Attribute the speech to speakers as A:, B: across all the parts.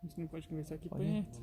A: A gente não pode conversar aqui
B: Pode.
A: perto.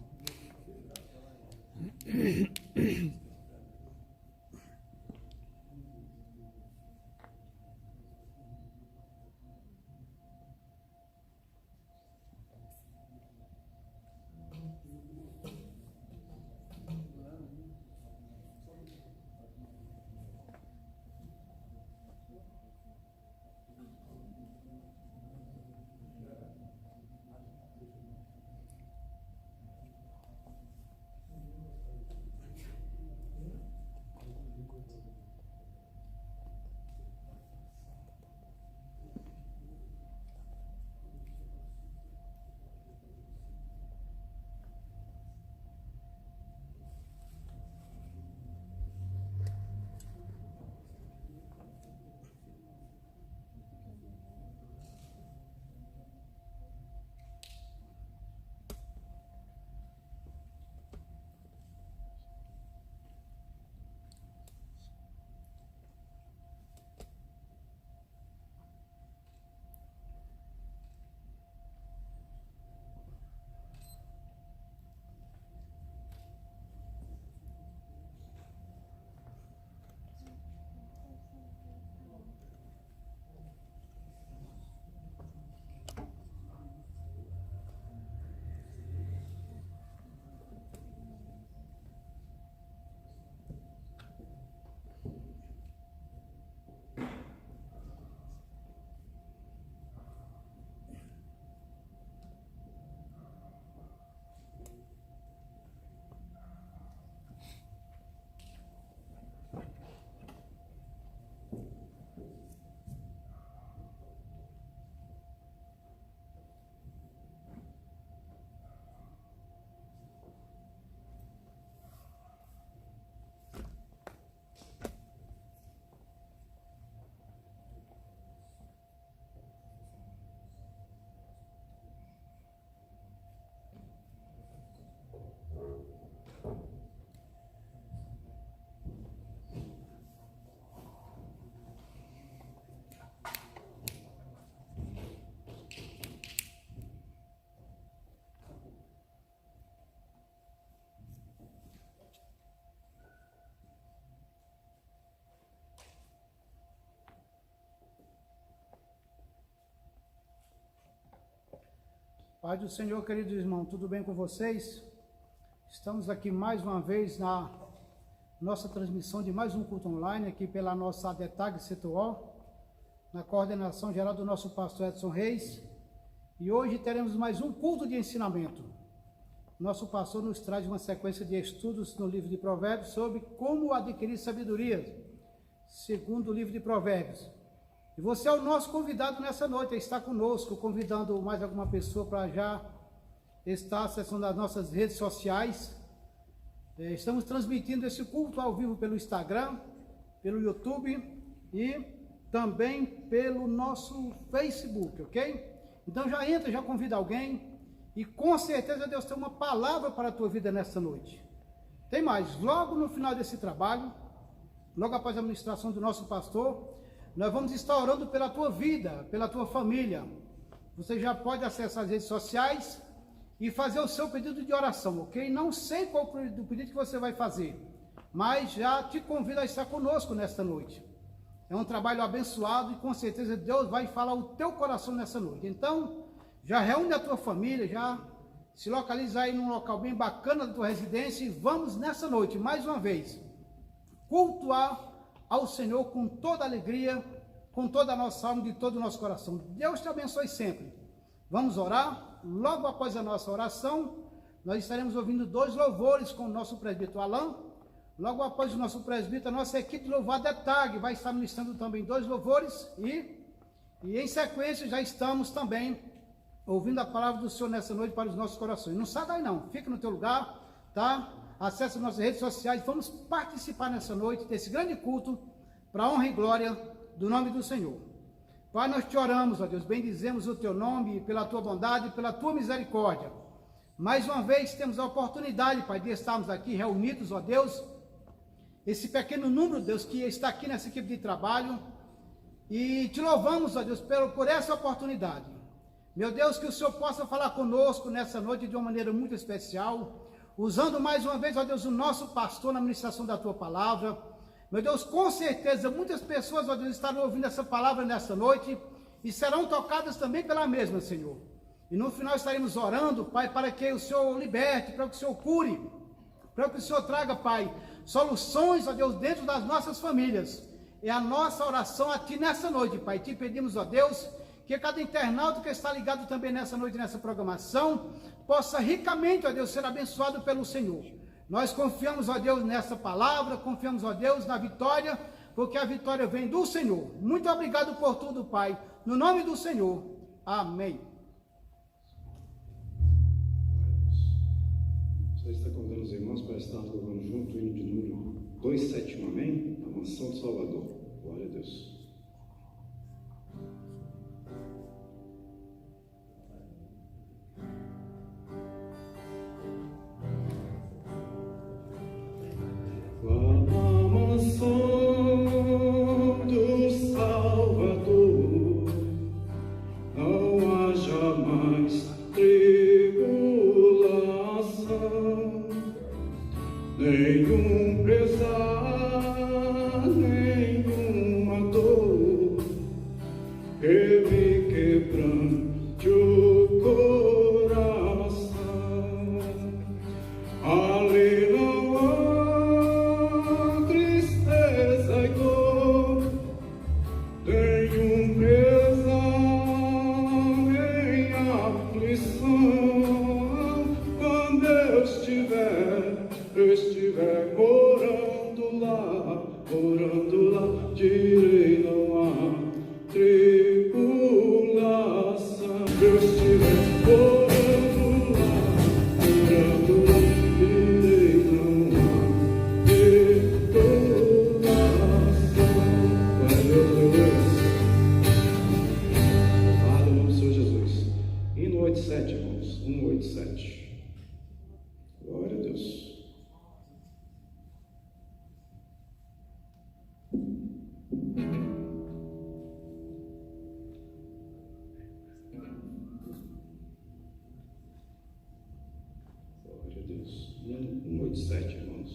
C: Paz do Senhor, queridos irmãos, tudo bem com vocês? Estamos aqui mais uma vez na nossa transmissão de mais um culto online, aqui pela nossa ADETAG Setuó, na coordenação geral do nosso pastor Edson Reis. E hoje teremos mais um culto de ensinamento. Nosso pastor nos traz uma sequência de estudos no livro de Provérbios sobre como adquirir sabedoria, segundo o livro de Provérbios. E você é o nosso convidado nessa noite, está conosco, convidando mais alguma pessoa para já estar acessando as nossas redes sociais. Estamos transmitindo esse culto ao vivo pelo Instagram, pelo YouTube e também pelo nosso Facebook, ok? Então já entra, já convida alguém e com certeza Deus tem uma palavra para a tua vida nessa noite. Tem mais, logo no final desse trabalho, logo após a ministração do nosso pastor, nós vamos estar orando pela tua vida, pela tua família. Você já pode acessar as redes sociais e fazer o seu pedido de oração, ok? Não sei qual o pedido que você vai fazer, mas já te convido a estar conosco nesta noite. É um trabalho abençoado e com certeza Deus vai falar o teu coração nessa noite. Então, já reúne a tua família, já se localiza aí num local bem bacana da tua residência e vamos nessa noite, mais uma vez, cultuar ao Senhor com toda a alegria, com toda a nossa alma, de todo o nosso coração. Deus te abençoe sempre. Vamos orar. Logo após a nossa oração, nós estaremos ouvindo 2 louvores com o nosso presbítero Alain. Logo após o nosso presbítero, a nossa equipe de louvada TAG vai estar ministrando também 2 louvores e em sequência já estamos também ouvindo a palavra do Senhor nessa noite para os nossos corações. Não sai daí não, fica no teu lugar, tá? Acesse nossas redes sociais, vamos participar nessa noite desse grande culto para a honra e glória do nome do Senhor. Pai, nós te oramos, ó Deus, bendizemos o teu nome pela tua bondade, pela tua misericórdia. Mais uma vez temos a oportunidade, Pai, de estarmos aqui reunidos, ó Deus, esse pequeno número, Deus, que está aqui nessa equipe de trabalho, e te louvamos, ó Deus, por essa oportunidade. Meu Deus, que o Senhor possa falar conosco nessa noite de uma maneira muito especial, usando mais uma vez, ó Deus, o nosso pastor na ministração da tua palavra. Meu Deus, com certeza, muitas pessoas, ó Deus, estarão ouvindo essa palavra nessa noite e serão tocadas também pela mesma, Senhor. E no final estaremos orando, Pai, para que o Senhor liberte, para que o Senhor cure, para que o Senhor traga, Pai, soluções, ó Deus, dentro das nossas famílias. É a nossa oração a Ti nessa noite, Pai. Te pedimos, ó Deus, que cada internauta que está ligado também nessa noite, nessa programação, possa ricamente, ó Deus, ser abençoado pelo Senhor. Nós confiamos, ó Deus, nessa palavra, confiamos, ó Deus, na vitória, porque a vitória vem do Senhor. Muito obrigado por tudo, Pai. No nome do Senhor. Amém.
A: Você está convidando os irmãos para estar louvando junto o hino de número 271, amém? A mansão de Salvador. Glória a Deus. A mansão do Salvador, não haja mais tribulação, nenhum pesar, nenhuma dor que me quebrante o coração. Ali não há tristeza e dor, nenhum pesar, nem aflição. Quando eu estiver morando lá, direi não há tribulação. Eu estiver morando lá, direi não há tribulação. Glória a Deus. Louvado o nome do Senhor Jesus. Hino 87, irmãos. 187. Glória a Deus. Glória a Deus. 187, irmãos.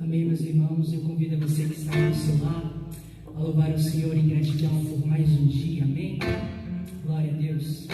B: Amém, meus irmãos, eu convido você que está no seu lar a louvar o Senhor em gratidão por mais um dia, amém? Glória a Deus.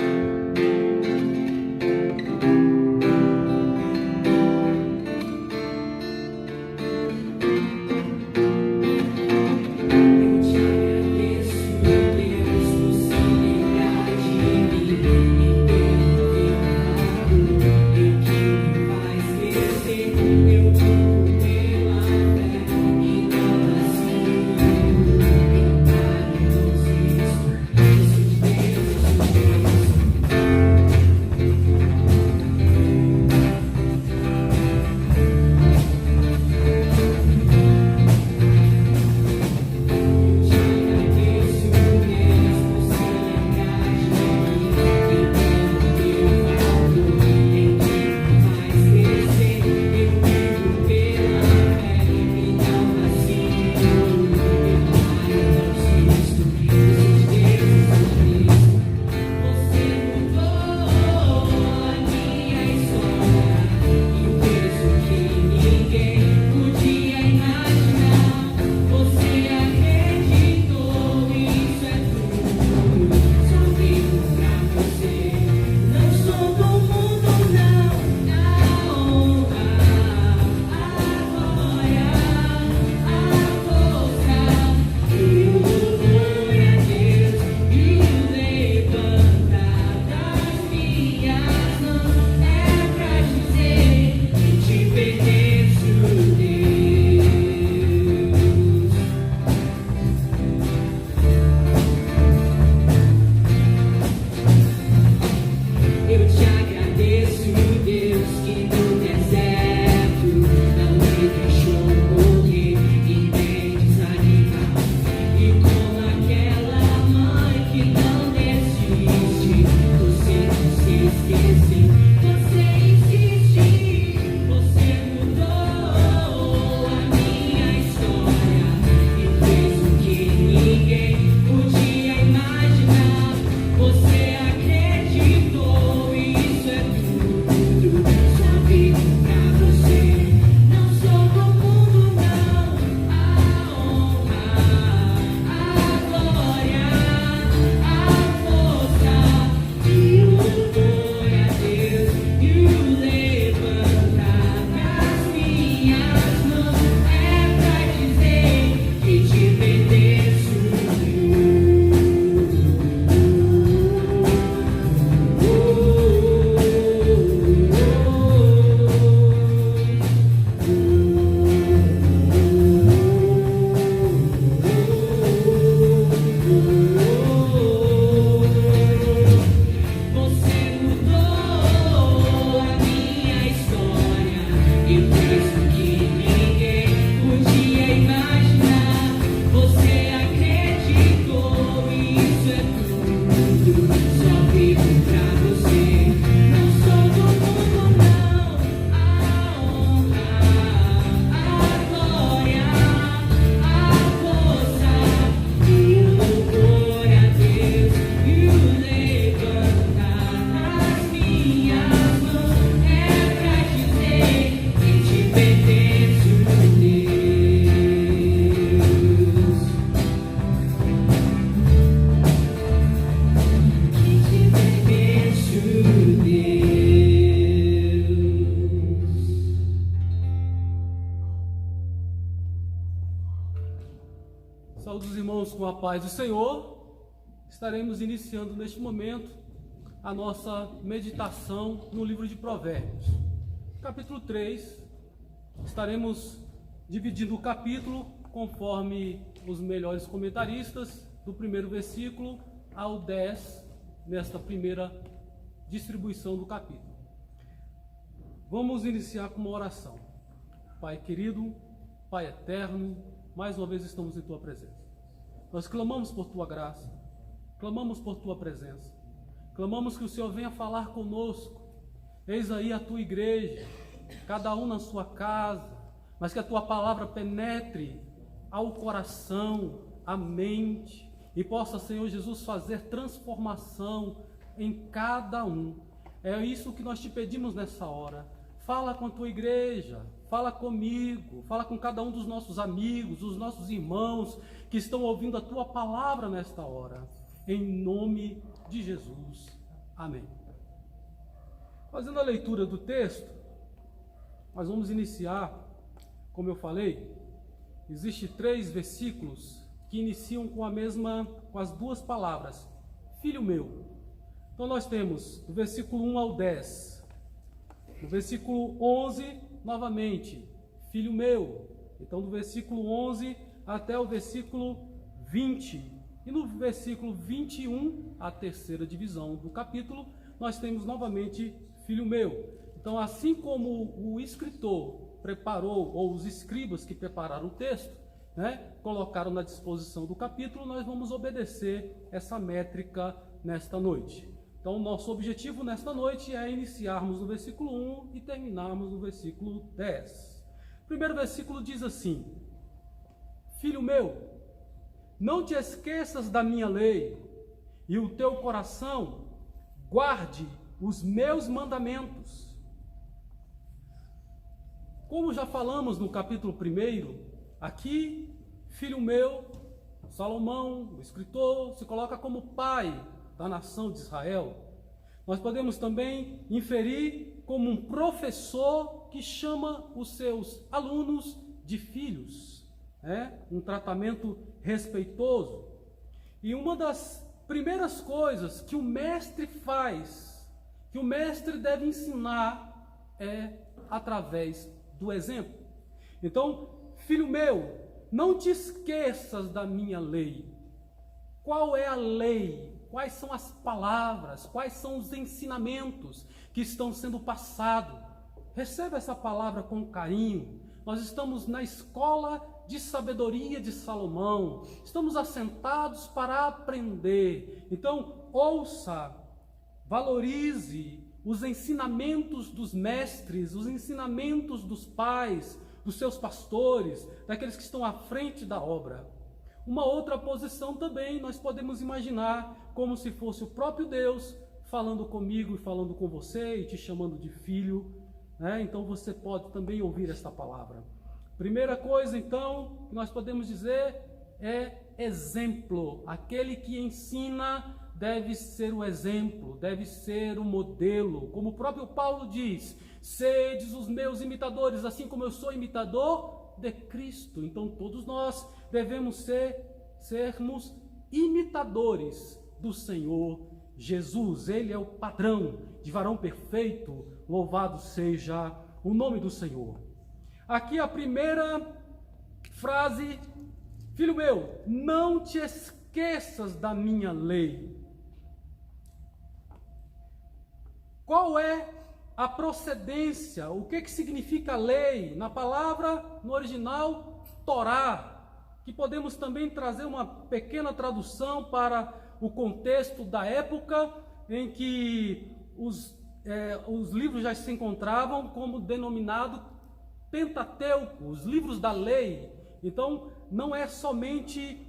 D: Saúde os irmãos com a paz do Senhor. Estaremos iniciando neste momento a nossa meditação no livro de Provérbios. Capítulo 3, estaremos dividindo o capítulo conforme os melhores comentaristas, do primeiro versículo ao 10, nesta primeira distribuição do capítulo. Vamos iniciar com uma oração. Pai querido, Pai eterno, mais uma vez estamos em Tua presença. Nós clamamos por Tua graça, clamamos por Tua presença, clamamos que o Senhor venha falar conosco. Eis aí a Tua igreja, cada um na sua casa, mas que a Tua palavra penetre ao coração, à mente, e possa, Senhor Jesus, fazer transformação em cada um. É isso que nós te pedimos nessa hora. Fala com a Tua igreja, fala comigo, fala com cada um dos nossos amigos, dos nossos irmãos que estão ouvindo a Tua palavra nesta hora. Em nome de Jesus. Amém. Fazendo a leitura do texto, nós vamos iniciar, como eu falei, existem 3 versículos que iniciam com as duas palavras, filho meu. Então nós temos do versículo 1 ao 10, no versículo 11, novamente, filho meu. Então do versículo 11 até o versículo 20. E no versículo 21, a terceira divisão do capítulo, nós temos novamente filho meu. Então, assim como o escritor preparou, ou os escribas que prepararam o texto, colocaram na disposição do capítulo, nós vamos obedecer essa métrica nesta noite. Então, nosso objetivo nesta noite é iniciarmos no versículo 1 e terminarmos no versículo 10. O primeiro versículo diz assim: filho meu, não te esqueças da minha lei, e o teu coração guarde os meus mandamentos. Como já falamos no capítulo 1, aqui, filho meu, Salomão, o escritor, se coloca como pai da nação de Israel. Nós podemos também inferir como um professor que chama os seus alunos de filhos, um tratamento respeitoso. E uma das primeiras coisas que o mestre faz, que o mestre deve ensinar, é através do exemplo. Então, filho meu, não te esqueças da minha lei. Qual é a lei? Quais são as palavras? Quais são os ensinamentos que estão sendo passados? Receba essa palavra com carinho. Nós estamos na escola de sabedoria de Salomão. Estamos assentados para aprender. Então, ouça, valorize os ensinamentos dos mestres, os ensinamentos dos pais, dos seus pastores, daqueles que estão à frente da obra. Uma outra posição também nós podemos imaginar como se fosse o próprio Deus falando comigo e falando com você e te chamando de filho, Então você pode também ouvir esta palavra. Primeira coisa, então, que nós podemos dizer é exemplo. Aquele que ensina deve ser o exemplo, deve ser o modelo. Como o próprio Paulo diz: sedes os meus imitadores, assim como eu sou imitador de Cristo. Então todos nós devemos sermos imitadores do Senhor Jesus. Ele é o padrão de varão perfeito. Louvado seja o nome do Senhor. Aqui a primeira frase: filho meu, não te esqueças da minha lei. Qual é a procedência? O que significa lei? Na palavra, no original, Torá, que podemos também trazer uma pequena tradução para o contexto da época em que os livros já se encontravam, como denominado Pentateuco, os livros da lei. Então, não é somente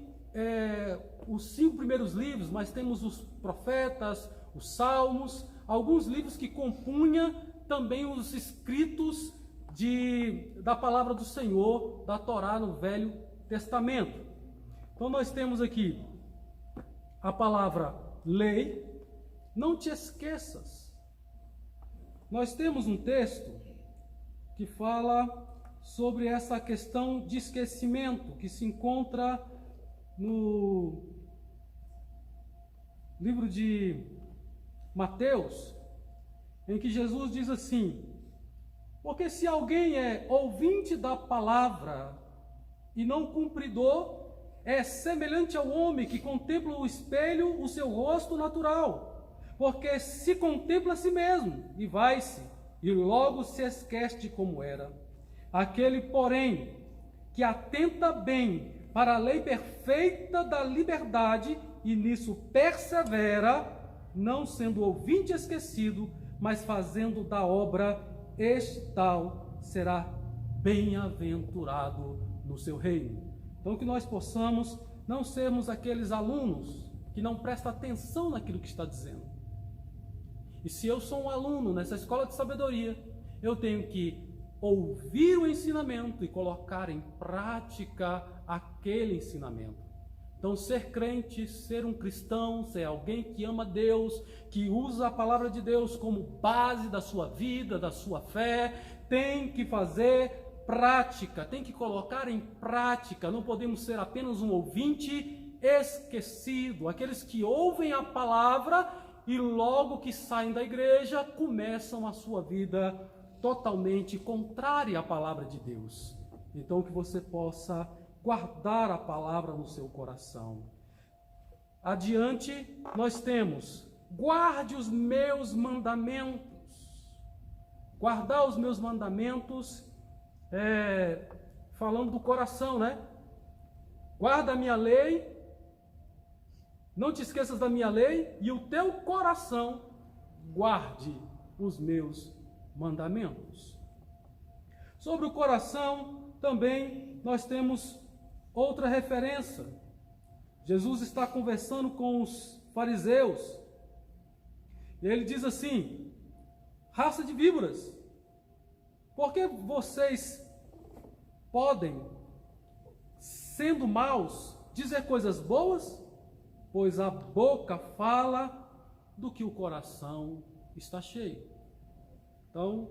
D: os 5 primeiros livros, mas temos os profetas, os salmos, alguns livros que compunham também os escritos da palavra do Senhor, da Torá no Velho Testamento. Então nós temos aqui a palavra lei, não te esqueças. Nós temos um texto que fala sobre essa questão de esquecimento, que se encontra no livro de Mateus, em que Jesus diz assim: porque se alguém é ouvinte da palavra e não cumpridor, é semelhante ao homem que contempla o espelho o seu rosto natural, porque se contempla a si mesmo e vai-se, e logo se esquece de como era. Aquele, porém, que atenta bem para a lei perfeita da liberdade e nisso persevera, não sendo ouvinte esquecido, mas fazendo da obra, este tal será bem-aventurado no seu reino. Então, que nós possamos não sermos aqueles alunos que não prestam atenção naquilo que está dizendo. E se eu sou um aluno nessa escola de sabedoria, eu tenho que ouvir o ensinamento e colocar em prática aquele ensinamento. Então, ser crente, ser um cristão, ser alguém que ama Deus, que usa a palavra de Deus como base da sua vida, da sua fé, tem que fazer prática, tem que colocar em prática. Não podemos ser apenas um ouvinte esquecido, aqueles que ouvem a palavra e logo que saem da igreja começam a sua vida totalmente contrária à palavra de Deus. Então, que você possa guardar a palavra no seu coração. Adiante, nós temos: guarde os meus mandamentos. Guardar os meus mandamentos, falando do coração, né? Guarda a minha lei, não te esqueças da minha lei, e o teu coração guarde os meus mandamentos. Sobre o coração, também nós temos outra referência. Jesus está conversando com os fariseus, e ele diz assim: raça de víboras, por que vocês podem, sendo maus, dizer coisas boas? Pois a boca fala do que o coração está cheio. Então,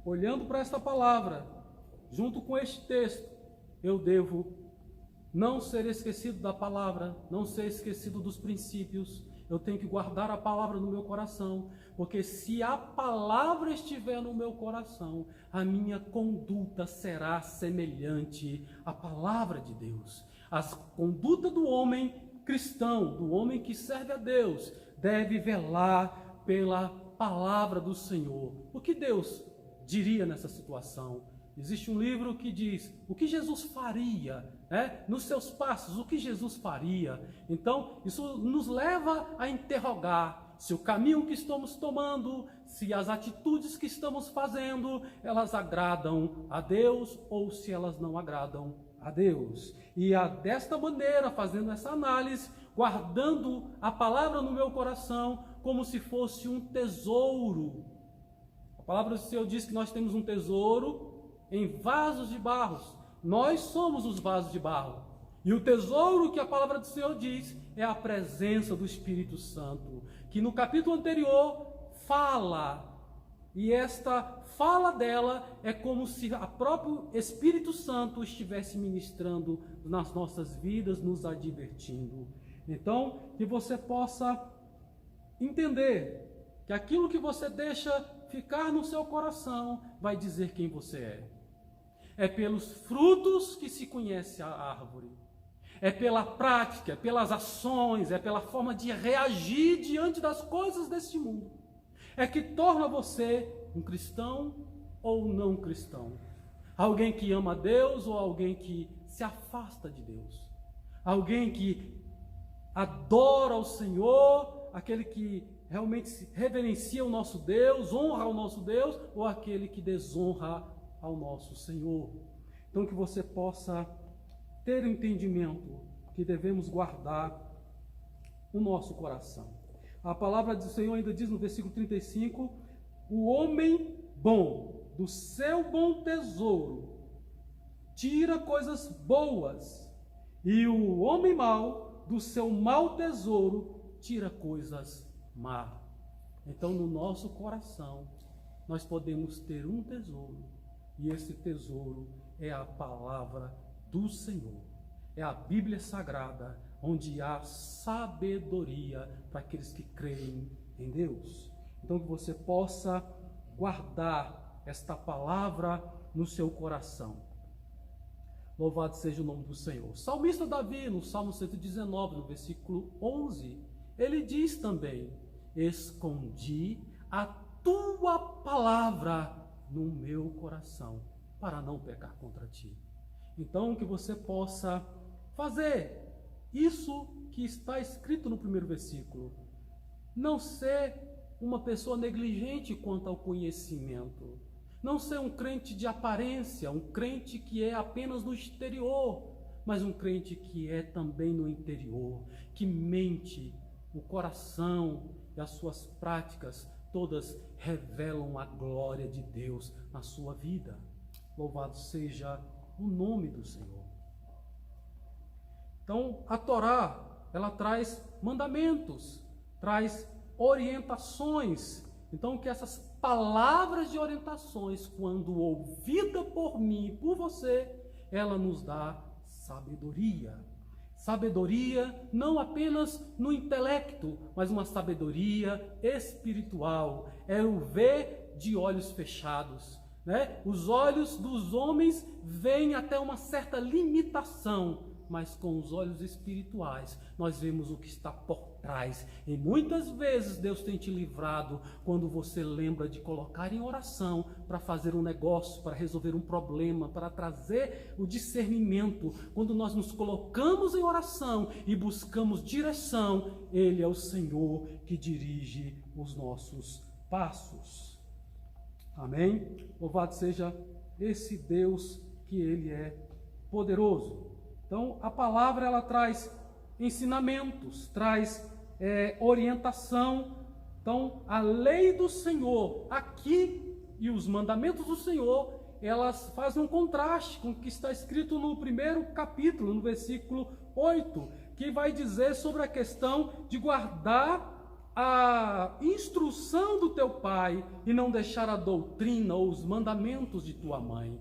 D: olhando para esta palavra, junto com este texto, eu devo não ser esquecido da palavra, não ser esquecido dos princípios. Eu tenho que guardar a palavra no meu coração, porque se a palavra estiver no meu coração, a minha conduta será semelhante à palavra de Deus. A conduta do homem cristão, do homem que serve a Deus, deve velar pela palavra do Senhor. O que Deus diria nessa situação? Existe um livro que diz o que Jesus faria, nos seus passos, o que Jesus faria. Então, isso nos leva a interrogar se o caminho que estamos tomando, se as atitudes que estamos fazendo, elas agradam a Deus ou se elas não agradam a Deus. E desta maneira, fazendo essa análise, guardando a palavra no meu coração como se fosse um tesouro. A palavra do Senhor diz que nós temos um tesouro em vasos de barro. Nós somos os vasos de barro. E o tesouro que a palavra do Senhor diz é a presença do Espírito Santo, que no capítulo anterior fala, e esta fala dela é como se o próprio Espírito Santo estivesse ministrando nas nossas vidas, nos advertindo. Então, que você possa entender que aquilo que você deixa ficar no seu coração vai dizer quem você é. É pelos frutos que se conhece a árvore. É pela prática, é pelas ações, é pela forma de reagir diante das coisas deste mundo. É que torna você um cristão ou não cristão. Alguém que ama a Deus ou alguém que se afasta de Deus. Alguém que adora o Senhor, aquele que realmente reverencia o nosso Deus, honra o nosso Deus, ou aquele que desonra ao nosso Senhor. Então, que você possa ter o entendimento que devemos guardar o nosso coração. A palavra do Senhor ainda diz no versículo 35, o homem bom do seu bom tesouro tira coisas boas, e o homem mau do seu mau tesouro tira coisas más. Então, no nosso coração, nós podemos ter um tesouro, e esse tesouro é a palavra do Senhor. é a Bíblia Sagrada, onde há sabedoria para aqueles que creem em Deus. Então, que você possa guardar esta palavra no seu coração. Louvado seja o nome do Senhor. O salmista Davi, no Salmo 119, no versículo 11, ele diz também: escondi a tua palavra no meu coração, para não pecar contra ti. Então, que você possa fazer isso que está escrito no primeiro versículo. Não ser uma pessoa negligente quanto ao conhecimento. Não ser um crente de aparência, um crente que é apenas no exterior, mas um crente que é também no interior, que mente, o coração e as suas práticas todas revelam a glória de Deus na sua vida. Louvado seja o nome do Senhor. Então, a Torá, ela traz mandamentos, traz orientações. Então, que essas palavras de orientações, quando ouvida por mim e por você, ela nos dá sabedoria. Sabedoria não apenas no intelecto, mas uma sabedoria espiritual. É o ver de olhos fechados, né? Os olhos dos homens veem até uma certa limitação, mas com os olhos espirituais nós vemos o que está por trás. E muitas vezes Deus tem te livrado quando você lembra de colocar em oração para fazer um negócio, para resolver um problema, para trazer o discernimento. Quando nós nos colocamos em oração e buscamos direção, Ele é o Senhor que dirige os nossos passos. Amém? Louvado seja esse Deus, que Ele é poderoso. Então, a palavra, ela traz ensinamentos, traz orientação. Então, a lei do Senhor aqui e os mandamentos do Senhor, elas fazem um contraste com o que está escrito no primeiro capítulo, no versículo 8, que vai dizer sobre a questão de guardar a instrução do teu pai e não deixar a doutrina ou os mandamentos de tua mãe.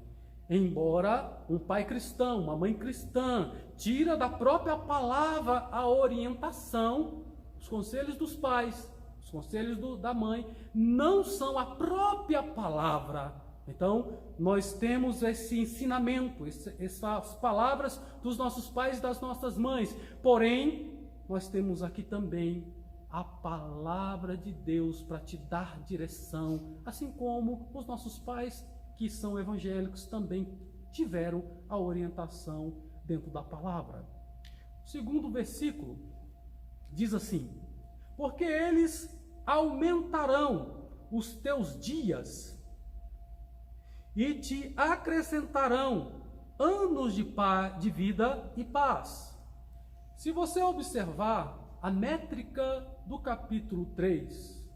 D: Embora um pai cristão, uma mãe cristã, tira da própria palavra a orientação, os conselhos dos pais, os conselhos da mãe, não são a própria palavra. Então, nós temos esse ensinamento, essas palavras dos nossos pais e das nossas mães. Porém, nós temos aqui também a palavra de Deus para te dar direção, assim como os nossos pais que são evangélicos também tiveram a orientação dentro da palavra. O segundo versículo diz assim: porque eles aumentarão os teus dias e te acrescentarão anos de vida e paz. Se você observar a métrica do capítulo 3,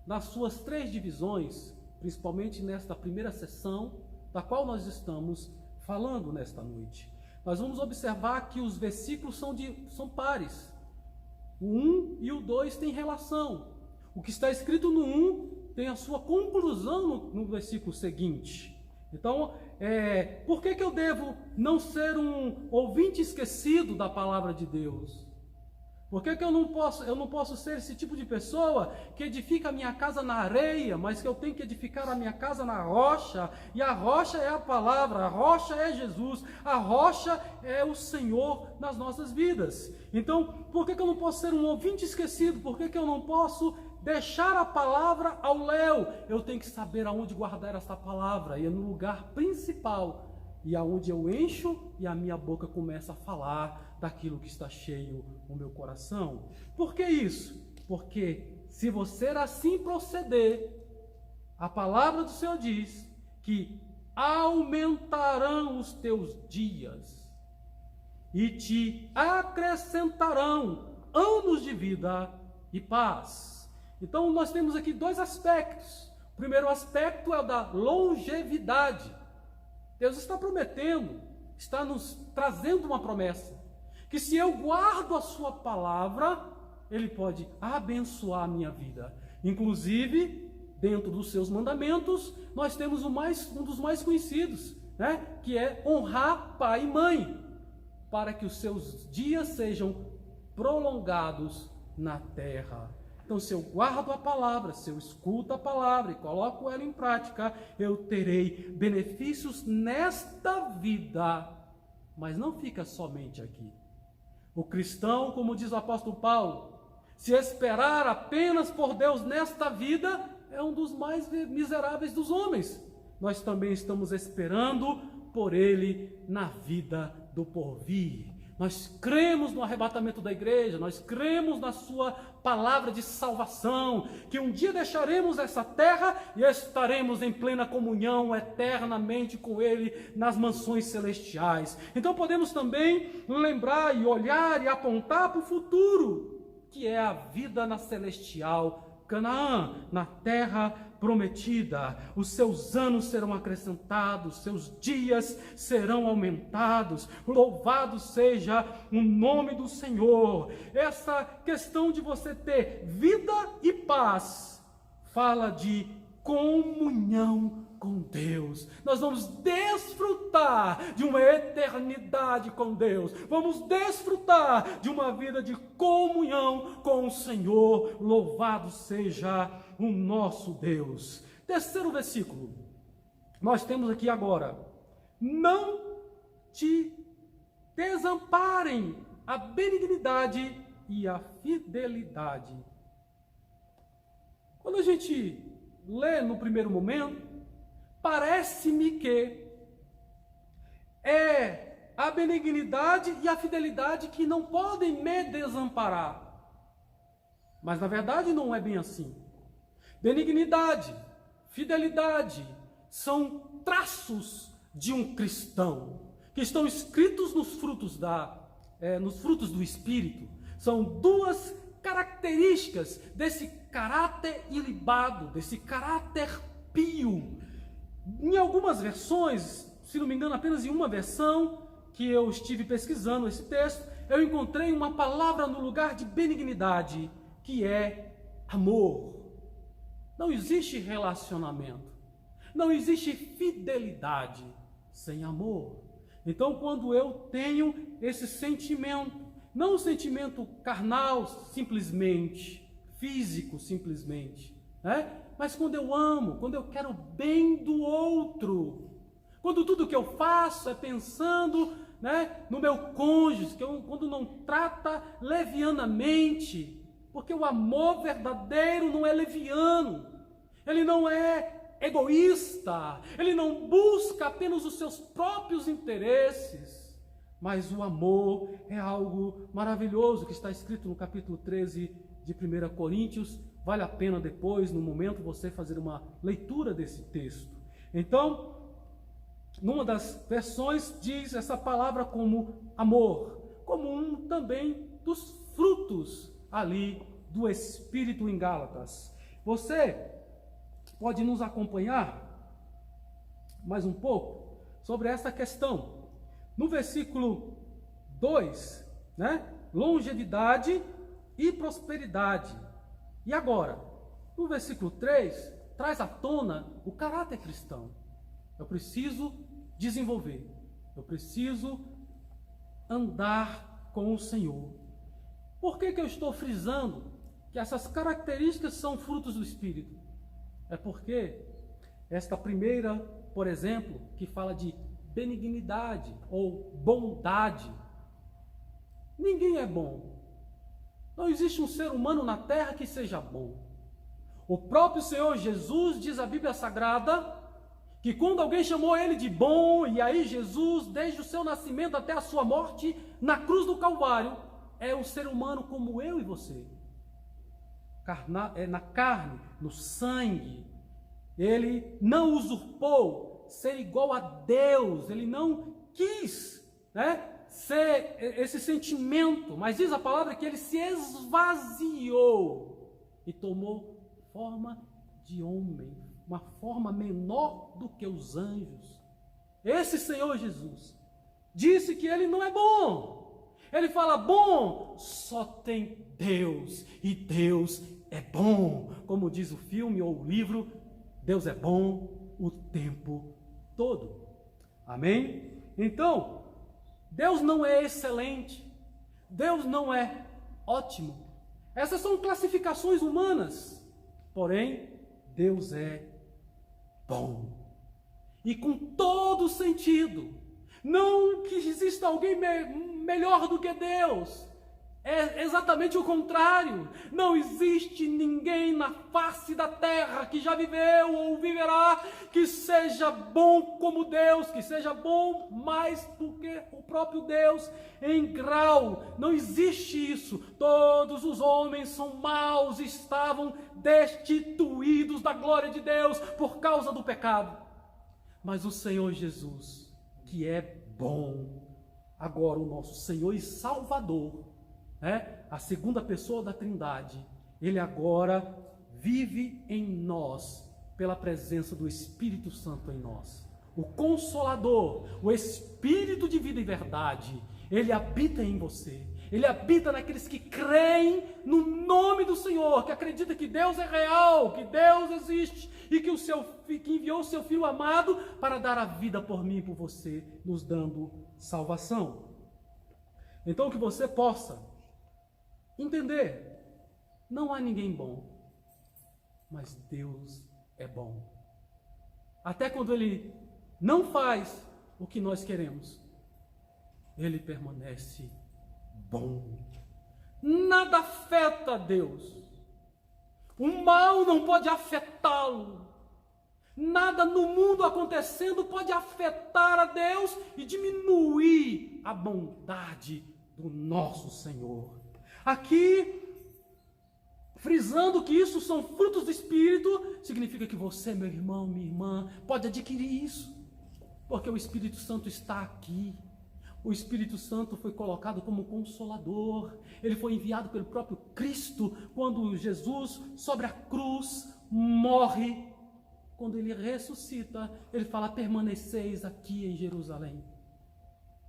D: nas suas 3 divisões, principalmente nesta primeira sessão, da qual nós estamos falando nesta noite, nós vamos observar que os versículos são pares. O 1 e o 2 têm relação. O que está escrito no 1 tem a sua conclusão no versículo seguinte. Então, por que eu devo não ser um ouvinte esquecido da palavra de Deus? Por que eu não posso ser esse tipo de pessoa que edifica a minha casa na areia, mas que eu tenho que edificar a minha casa na rocha? E a rocha é a palavra, a rocha é Jesus, a rocha é o Senhor nas nossas vidas. Então, por que eu não posso ser um ouvinte esquecido? Por que eu não posso deixar a palavra ao léu? Eu tenho que saber aonde guardar essa palavra, e é no lugar principal, e aonde eu encho e a minha boca começa a falar daquilo que está cheio no meu coração. Por que isso? Porque se você assim proceder, a palavra do Senhor diz que aumentarão os teus dias e te acrescentarão anos de vida e paz. Então nós temos aqui 2 aspectos. O primeiro aspecto é o da longevidade. Deus está prometendo, está nos trazendo uma promessa, que se eu guardo a sua palavra, Ele pode abençoar a minha vida. Inclusive, dentro dos seus mandamentos, nós temos um dos mais conhecidos, né? Que é honrar pai e mãe. para que os seus dias sejam prolongados na terra. Então, se eu guardo a palavra, se eu escuto a palavra e coloco ela em prática, eu terei benefícios nesta vida, mas não fica somente aqui. O cristão, como diz o apóstolo Paulo, se esperar apenas por Deus nesta vida, é um dos mais miseráveis dos homens. Nós também estamos esperando por Ele na vida do porvir. Nós cremos no arrebatamento da igreja, nós cremos na sua palavra de salvação, que um dia deixaremos essa terra e estaremos em plena comunhão eternamente com Ele nas mansões celestiais. Então podemos também lembrar e olhar e apontar para o futuro, que é a vida na celestial Canaã, na terra prometida. Os seus anos serão acrescentados, seus dias serão aumentados. Louvado seja o nome do Senhor. Essa questão de você ter vida e paz fala de comunhão com Deus. Nós vamos desfrutar de uma eternidade com Deus. Vamos desfrutar de uma vida de comunhão com o Senhor. Louvado seja o nosso Deus. Terceiro versículo. Nós temos aqui agora: não te desamparem a benignidade e a fidelidade. Quando a gente lê no primeiro momento, parece-me que é a benignidade e a fidelidade que não podem me desamparar. Mas na verdade não é bem assim. Benignidade, fidelidade são traços de um cristão que estão escritos nos frutos do Espírito. São duas características desse caráter ilibado, desse caráter pio. Em algumas versões, se não me engano, apenas em uma versão que eu estive pesquisando esse texto, eu encontrei uma palavra no lugar de benignidade, que é amor. Não existe relacionamento, não existe fidelidade sem amor. Então, quando eu tenho esse sentimento, não um sentimento carnal simplesmente, físico simplesmente, né? Mas quando eu amo, quando eu quero o bem do outro, quando tudo que eu faço é pensando, né, no meu cônjuge, quando não trata levianamente, porque o amor verdadeiro não é leviano, ele não é egoísta, ele não busca apenas os seus próprios interesses, mas o amor é algo maravilhoso que está escrito no capítulo 13 de 1 Coríntios. Vale a pena depois, no momento, você fazer uma leitura desse texto. Então, numa das versões diz essa palavra como amor, como um também dos frutos ali do Espírito em Gálatas. Você pode nos acompanhar mais um pouco sobre essa questão. No versículo 2, né? Longevidade e prosperidade. E agora, no versículo 3, traz à tona o caráter cristão. Eu preciso desenvolver, eu preciso andar com o Senhor. Por que eu estou frisando que essas características são frutos do Espírito? É porque esta primeira, por exemplo, que fala de benignidade ou bondade, ninguém é bom. Não existe um ser humano na terra que seja bom. O próprio Senhor Jesus, diz a Bíblia Sagrada, que quando alguém chamou ele de bom, e aí Jesus, desde o seu nascimento até a sua morte, na cruz do Calvário, é um ser humano como eu e você. Na carne, no sangue. Ele não usurpou ser igual a Deus, ele não quis, né, ser esse sentimento, mas diz a palavra que ele se esvaziou e tomou forma de homem, uma forma menor do que os anjos. Esse Senhor Jesus disse que ele não é bom. Ele fala: bom só tem Deus, e Deus é bom. Como diz o filme ou o livro, Deus é bom o tempo todo. Amém? Então, Deus não é excelente. Deus não é ótimo. Essas são classificações humanas. Porém, Deus é bom. E com todo sentido. Não que exista alguém melhor do que Deus. É exatamente o contrário. Não existe ninguém na face da terra que já viveu ou viverá que seja bom como Deus, que seja bom mais do que o próprio Deus em grau. Não existe isso. Todos os homens são maus, estavam destituídos da glória de Deus por causa do pecado. Mas o Senhor Jesus, que é bom, agora o nosso Senhor e Salvador, a segunda pessoa da Trindade, Ele agora vive em nós, pela presença do Espírito Santo em nós. O Consolador, o Espírito de vida e verdade, Ele habita em você. Ele habita naqueles que creem no nome do Senhor, que acreditam que Deus é real, que Deus existe e que enviou o seu Filho amado para dar a vida por mim e por você, nos dando salvação. Então que você possa entender, não há ninguém bom, mas Deus é bom. Até quando Ele não faz o que nós queremos, Ele permanece bom. Nada afeta Deus. O mal não pode afetá-lo. Nada no mundo acontecendo pode afetar a Deus e diminuir a bondade do nosso Senhor. Aqui, frisando que isso são frutos do Espírito, significa que você, meu irmão, minha irmã, pode adquirir isso, porque o Espírito Santo está aqui. O Espírito Santo foi colocado como consolador. Ele foi enviado pelo próprio Cristo quando Jesus, sobre a cruz, morre. Quando Ele ressuscita, Ele fala: permaneceis aqui em Jerusalém,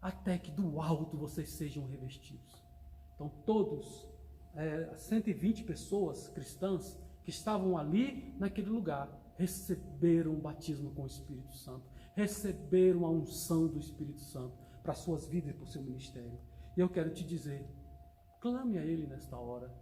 D: até que do alto vocês sejam revestidos. Então todos, 120 pessoas cristãs que estavam ali naquele lugar, receberam o batismo com o Espírito Santo, receberam a unção do Espírito Santo para as suas vidas e para o seu ministério. E eu quero te dizer, clame a Ele nesta hora.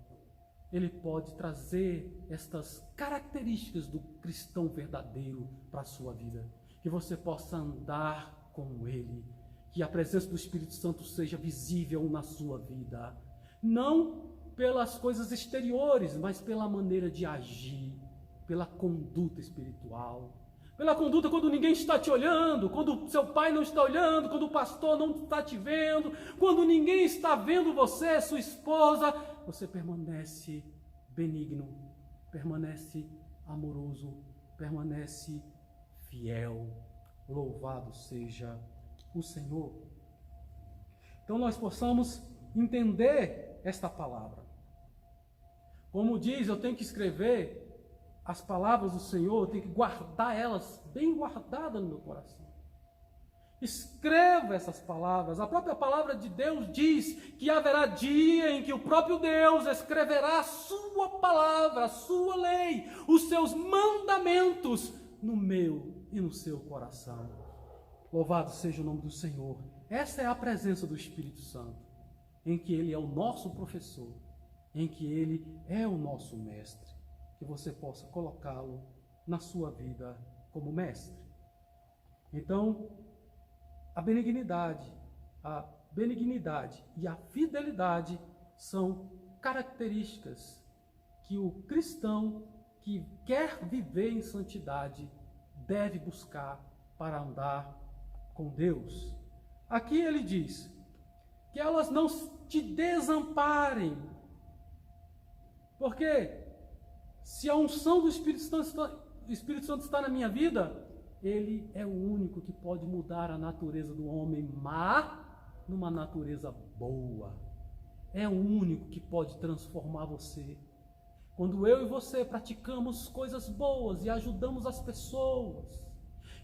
D: Ele pode trazer estas características do cristão verdadeiro para a sua vida, que você possa andar com Ele, que a presença do Espírito Santo seja visível na sua vida, não pelas coisas exteriores, mas pela maneira de agir, pela conduta espiritual, pela conduta quando ninguém está te olhando, quando seu pai não está olhando, quando o pastor não está te vendo, quando ninguém está vendo você, sua esposa, você permanece benigno, permanece amoroso, permanece fiel. Louvado seja o Senhor. Então nós possamos entender esta palavra. Como diz, eu tenho que escrever as palavras do Senhor, eu tenho que guardar elas bem guardadas no meu coração. Escreva essas palavras. A própria palavra de Deus diz que haverá dia em que o próprio Deus escreverá a sua palavra, a sua lei, os seus mandamentos no meu e no seu coração. Louvado seja o nome do Senhor. Essa é a presença do Espírito Santo, em que Ele é o nosso professor, em que Ele é o nosso mestre, que você possa colocá-lo na sua vida como mestre. Então, a benignidade e a fidelidade são características que o cristão que quer viver em santidade deve buscar para andar com Deus. Aqui ele diz que elas não te desamparem, porque se a unção do Espírito Santo está na minha vida, Ele é o único que pode mudar a natureza do homem má numa natureza boa. É o único que pode transformar você. Quando eu e você praticamos coisas boas e ajudamos as pessoas,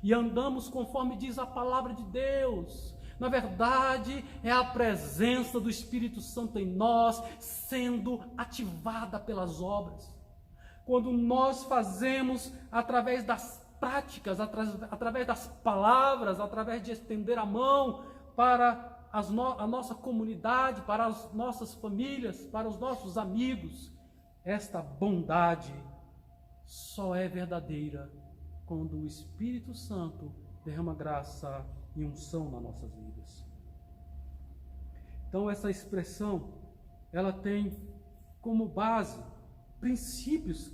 D: e andamos conforme diz a palavra de Deus, na verdade é a presença do Espírito Santo em nós sendo ativada pelas obras. Quando nós fazemos através das práticas, através das palavras, através de estender a mão para a nossa comunidade, para as nossas famílias, para os nossos amigos. Esta bondade só é verdadeira quando o Espírito Santo derrama graça e unção nas nossas vidas. Então essa expressão, ela tem como base princípios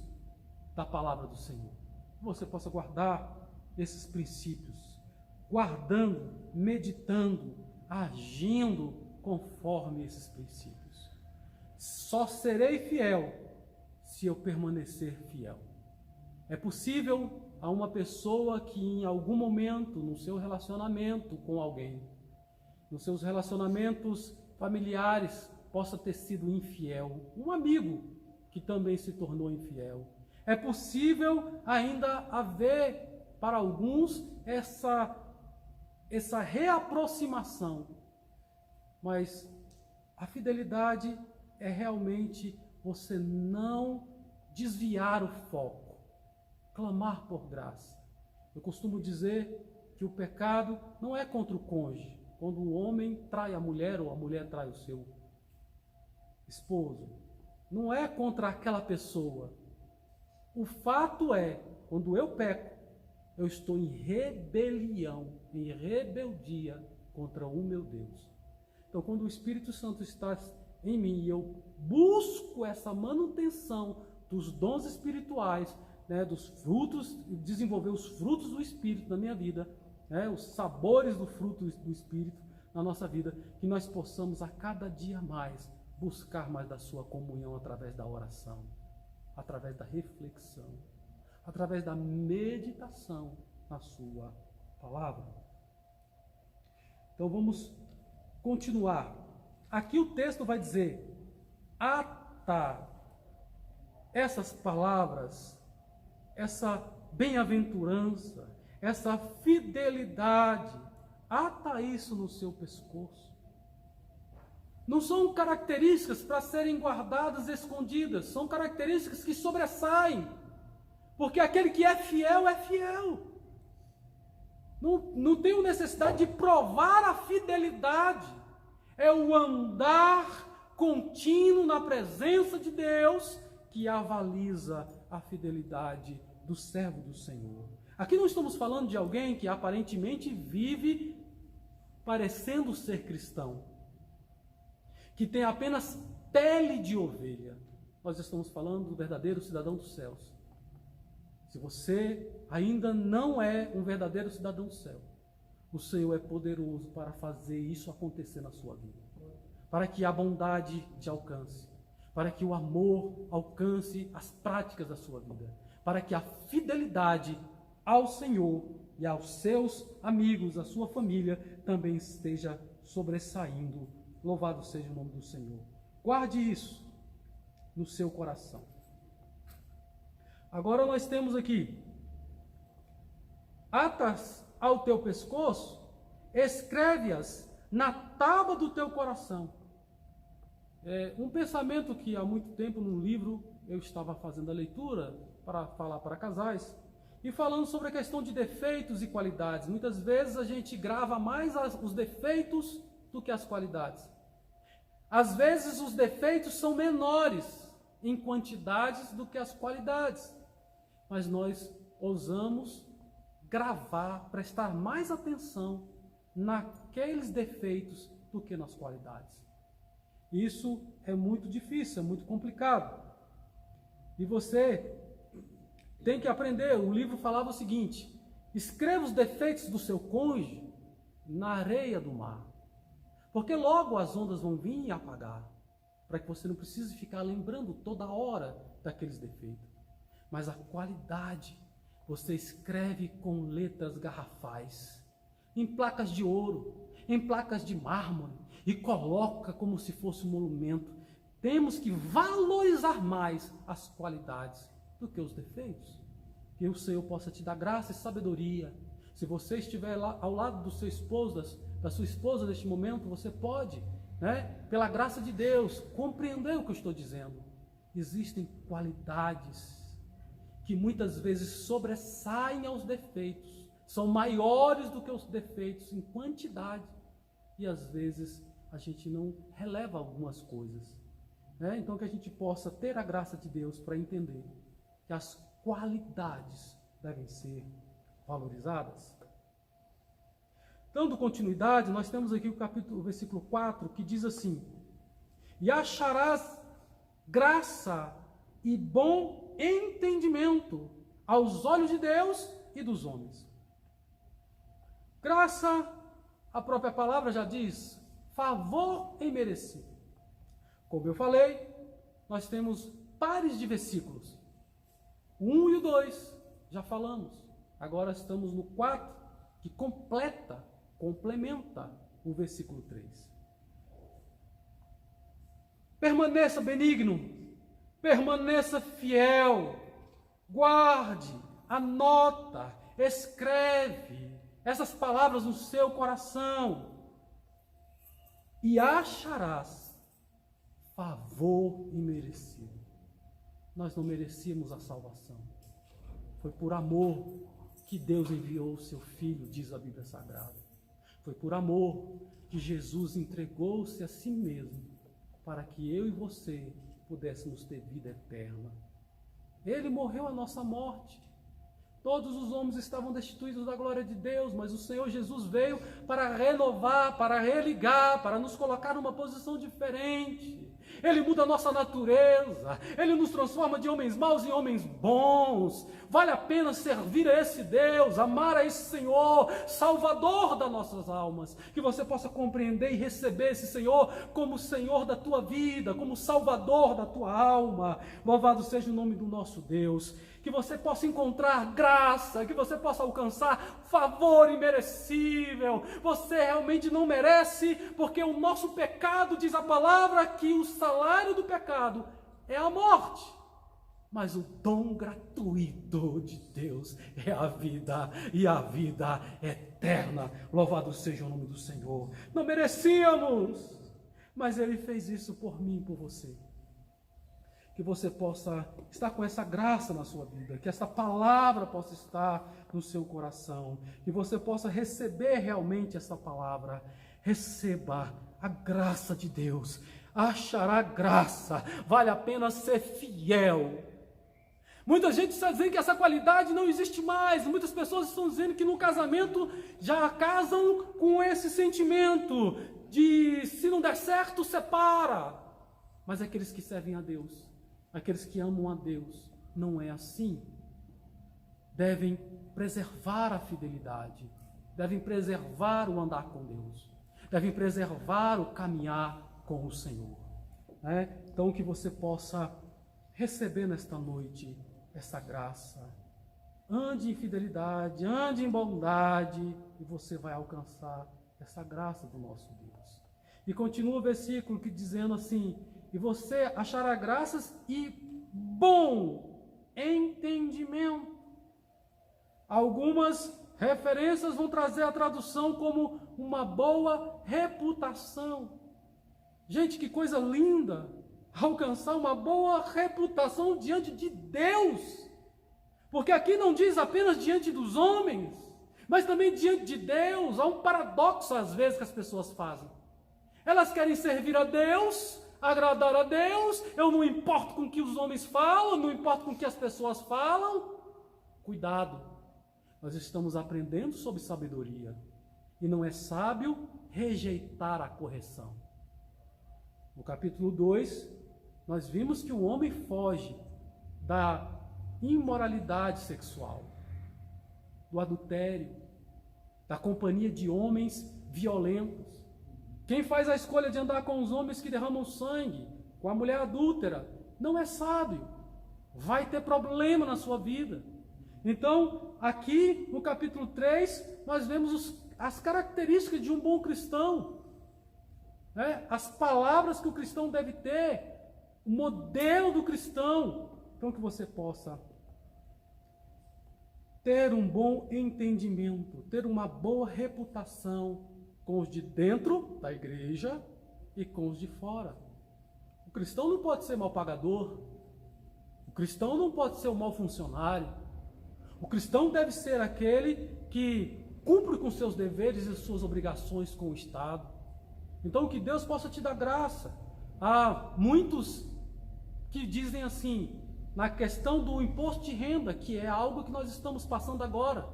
D: da palavra do Senhor. Que você possa guardar esses princípios, guardando, meditando, agindo conforme esses princípios. Só serei fiel se eu permanecer fiel. É possível a uma pessoa que em algum momento, no seu relacionamento com alguém, nos seus relacionamentos familiares, possa ter sido infiel, um amigo que também se tornou infiel. É possível ainda haver para alguns essa reaproximação, mas a fidelidade é realmente você não desviar o foco, clamar por graça. Eu costumo dizer que o pecado não é contra o cônjuge, quando o homem trai a mulher ou a mulher trai o seu esposo. Não é contra aquela pessoa. O fato é, quando eu peco, eu estou em rebelião, em rebeldia contra o meu Deus. Então, quando o Espírito Santo está em mim e eu busco essa manutenção dos dons espirituais, dos frutos, desenvolver os frutos do Espírito na minha vida, os sabores do fruto do Espírito na nossa vida, que nós possamos a cada dia mais buscar mais da sua comunhão através da oração, através da reflexão, através da meditação na sua palavra. Então vamos continuar. Aqui o texto vai dizer: ata essas palavras, essa bem-aventurança, essa fidelidade, ata isso no seu pescoço. Não são características para serem guardadas escondidas, são características que sobressaem, porque aquele que é fiel é fiel. Não tenho necessidade de provar a fidelidade, é o andar contínuo na presença de Deus que avaliza a fidelidade do servo do Senhor. Aqui não estamos falando de alguém que aparentemente vive parecendo ser cristão, que tem apenas pele de ovelha. Nós estamos falando do verdadeiro cidadão dos céus. Se você ainda não é um verdadeiro cidadão do céu, o Senhor é poderoso para fazer isso acontecer na sua vida, para que a bondade te alcance, para que o amor alcance as práticas da sua vida, para que a fidelidade ao Senhor e aos seus amigos, à sua família, também esteja sobressaindo. Louvado seja o nome do Senhor. Guarde isso no seu coração. Agora nós temos aqui: atas ao teu pescoço, escreve-as na tábua do teu coração. Um pensamento que há muito tempo no livro eu estava fazendo a leitura para falar para casais, e falando sobre a questão de defeitos e qualidades. Muitas vezes a gente grava mais os defeitos do que as qualidades. Às vezes os defeitos são menores em quantidades do que as qualidades, mas nós ousamos gravar, prestar mais atenção naqueles defeitos do que nas qualidades. Isso é muito difícil, é muito complicado. E você tem que aprender. O livro falava o seguinte: escreva os defeitos do seu cônjuge na areia do mar, porque logo as ondas vão vir e apagar, para que você não precise ficar lembrando toda hora daqueles defeitos. Mas a qualidade você escreve com letras garrafais, em placas de ouro, em placas de mármore, e coloca como se fosse um monumento. Temos que valorizar mais as qualidades do que os defeitos. Que o Senhor possa te dar graça e sabedoria. Se você estiver lá ao lado do seu esposo, da sua esposa neste momento, você pode, pela graça de Deus, compreender o que eu estou dizendo. Existem qualidades que muitas vezes sobressaem aos defeitos, são maiores do que os defeitos em quantidade, e às vezes a gente não releva algumas coisas. Então que a gente possa ter a graça de Deus para entender que as qualidades devem ser valorizadas. Dando continuidade, nós temos aqui o versículo 4, que diz assim: e acharás graça e bom entendimento aos olhos de Deus e dos homens. Graça, a própria palavra já diz, favor imerecido. Como eu falei, nós temos pares de versículos. O 1 e o 2, já falamos. Agora estamos no 4, que complementa o versículo 3. Permaneça benigno, permaneça fiel, guarde, anota, escreve essas palavras no seu coração e acharás favor imerecido. Nós não merecíamos a salvação. Foi por amor que Deus enviou o seu Filho, diz a Bíblia Sagrada. Foi por amor que Jesus entregou-se a si mesmo para que eu e você pudéssemos ter vida eterna. Ele morreu a nossa morte. Todos os homens estavam destituídos da glória de Deus, mas o Senhor Jesus veio para renovar, para religar, para nos colocar numa posição diferente. Ele muda a nossa natureza, Ele nos transforma de homens maus em homens bons. Vale a pena servir a esse Deus, amar a esse Senhor, Salvador das nossas almas. Que você possa compreender e receber esse Senhor como Senhor da tua vida, como Salvador da tua alma. Louvado seja o nome do nosso Deus. Que você possa encontrar graça, que você possa alcançar favor imerecível. Você realmente não merece, porque o nosso pecado, diz a palavra, que o salário do pecado é a morte. Mas o dom gratuito de Deus é a vida, e a vida eterna. Louvado seja o nome do Senhor. Não merecíamos, mas Ele fez isso por mim e por você. Que você possa estar com essa graça na sua vida, que essa palavra possa estar no seu coração, que você possa receber realmente essa palavra. Receba a graça de Deus, achará graça, vale a pena ser fiel. Muita gente está dizendo que essa qualidade não existe mais, muitas pessoas estão dizendo que no casamento já casam com esse sentimento de se não der certo, separa. Mas aqueles que servem a Deus, aqueles que amam a Deus, não é assim. Devem preservar a fidelidade, devem preservar o andar com Deus, devem preservar o caminhar com o Senhor. Então que você possa receber nesta noite essa graça. Ande em fidelidade, ande em bondade, e você vai alcançar essa graça do nosso Deus. E continua o versículo que dizendo assim: e você achará graças e bom entendimento. Algumas referências vão trazer a tradução como uma boa reputação. Gente, que coisa linda! Alcançar uma boa reputação diante de Deus. Porque aqui não diz apenas diante dos homens, mas também diante de Deus. Há um paradoxo às vezes que as pessoas fazem. Elas querem servir a Deus, agradar a Deus. Eu não importo com o que os homens falam, não importo com o que as pessoas falam. Cuidado, nós estamos aprendendo sobre sabedoria. E não é sábio rejeitar a correção. No capítulo 2, nós vimos que o homem foge da imoralidade sexual, do adultério, da companhia de homens violentos. Quem faz a escolha de andar com os homens que derramam sangue, com a mulher adúltera, não é sábio. Vai ter problema na sua vida. Então, aqui no capítulo 3, nós vemos as características de um bom cristão. As palavras que o cristão deve ter, o modelo do cristão. Então, que você possa ter um bom entendimento, ter uma boa reputação com os de dentro da igreja e com os de fora. O cristão não pode ser mal pagador, o cristão não pode ser um mau funcionário. O cristão deve ser aquele que cumpre com seus deveres e suas obrigações com o Estado. Então, que Deus possa te dar graça. Há muitos que dizem assim, na questão do imposto de renda, que é algo que nós estamos passando agora,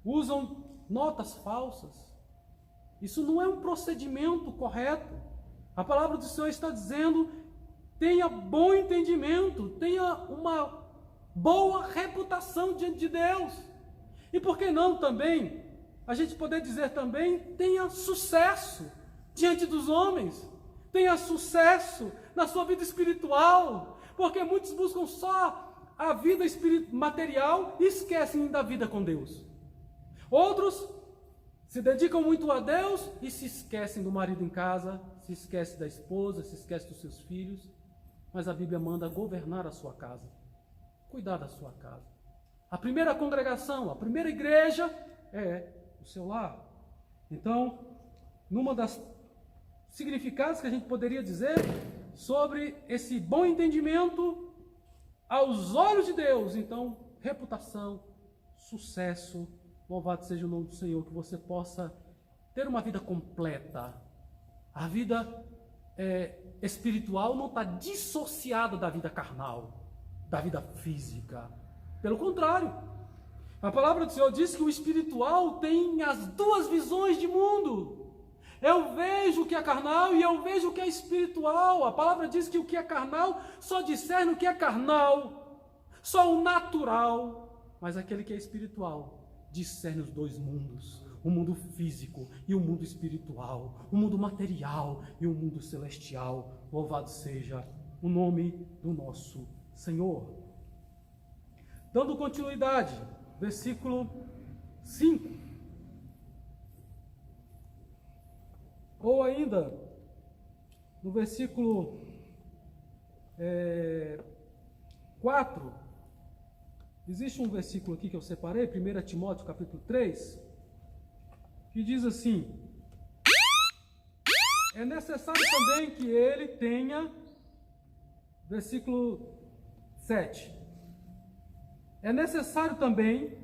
D: usam notas falsas. Isso não é um procedimento correto. A palavra do Senhor está dizendo: tenha bom entendimento, tenha uma boa reputação diante de Deus. E por que não também, a gente poder dizer também, tenha sucesso diante dos homens, tenha sucesso na sua vida espiritual, porque muitos buscam só a vida material e esquecem da vida com Deus. Outros se dedicam muito a Deus e se esquecem do marido em casa, se esquecem da esposa, se esquecem dos seus filhos. Mas a Bíblia manda governar a sua casa, cuidar da sua casa. A primeira congregação, a primeira igreja é o seu lar. Então, numa das significados que a gente poderia dizer sobre esse bom entendimento aos olhos de Deus, então, reputação, sucesso, louvado seja o nome do Senhor, que você possa ter uma vida completa. A vida espiritual não está dissociada da vida carnal, da vida física. Pelo contrário, a palavra do Senhor diz que o espiritual tem as duas visões de mundo. Eu vejo o que é carnal e eu vejo o que é espiritual. A palavra diz que o que é carnal só discerne o que é carnal, só o natural. Mas aquele que é espiritual discerne os dois mundos, o mundo físico e o mundo espiritual, o mundo material e o mundo celestial. Louvado seja o nome do nosso Senhor. Dando continuidade, versículo 5. Ou ainda, no versículo 4, existe um versículo aqui que eu separei, 1 Timóteo capítulo 3, que diz assim: é necessário também que ele tenha, versículo 7, é necessário também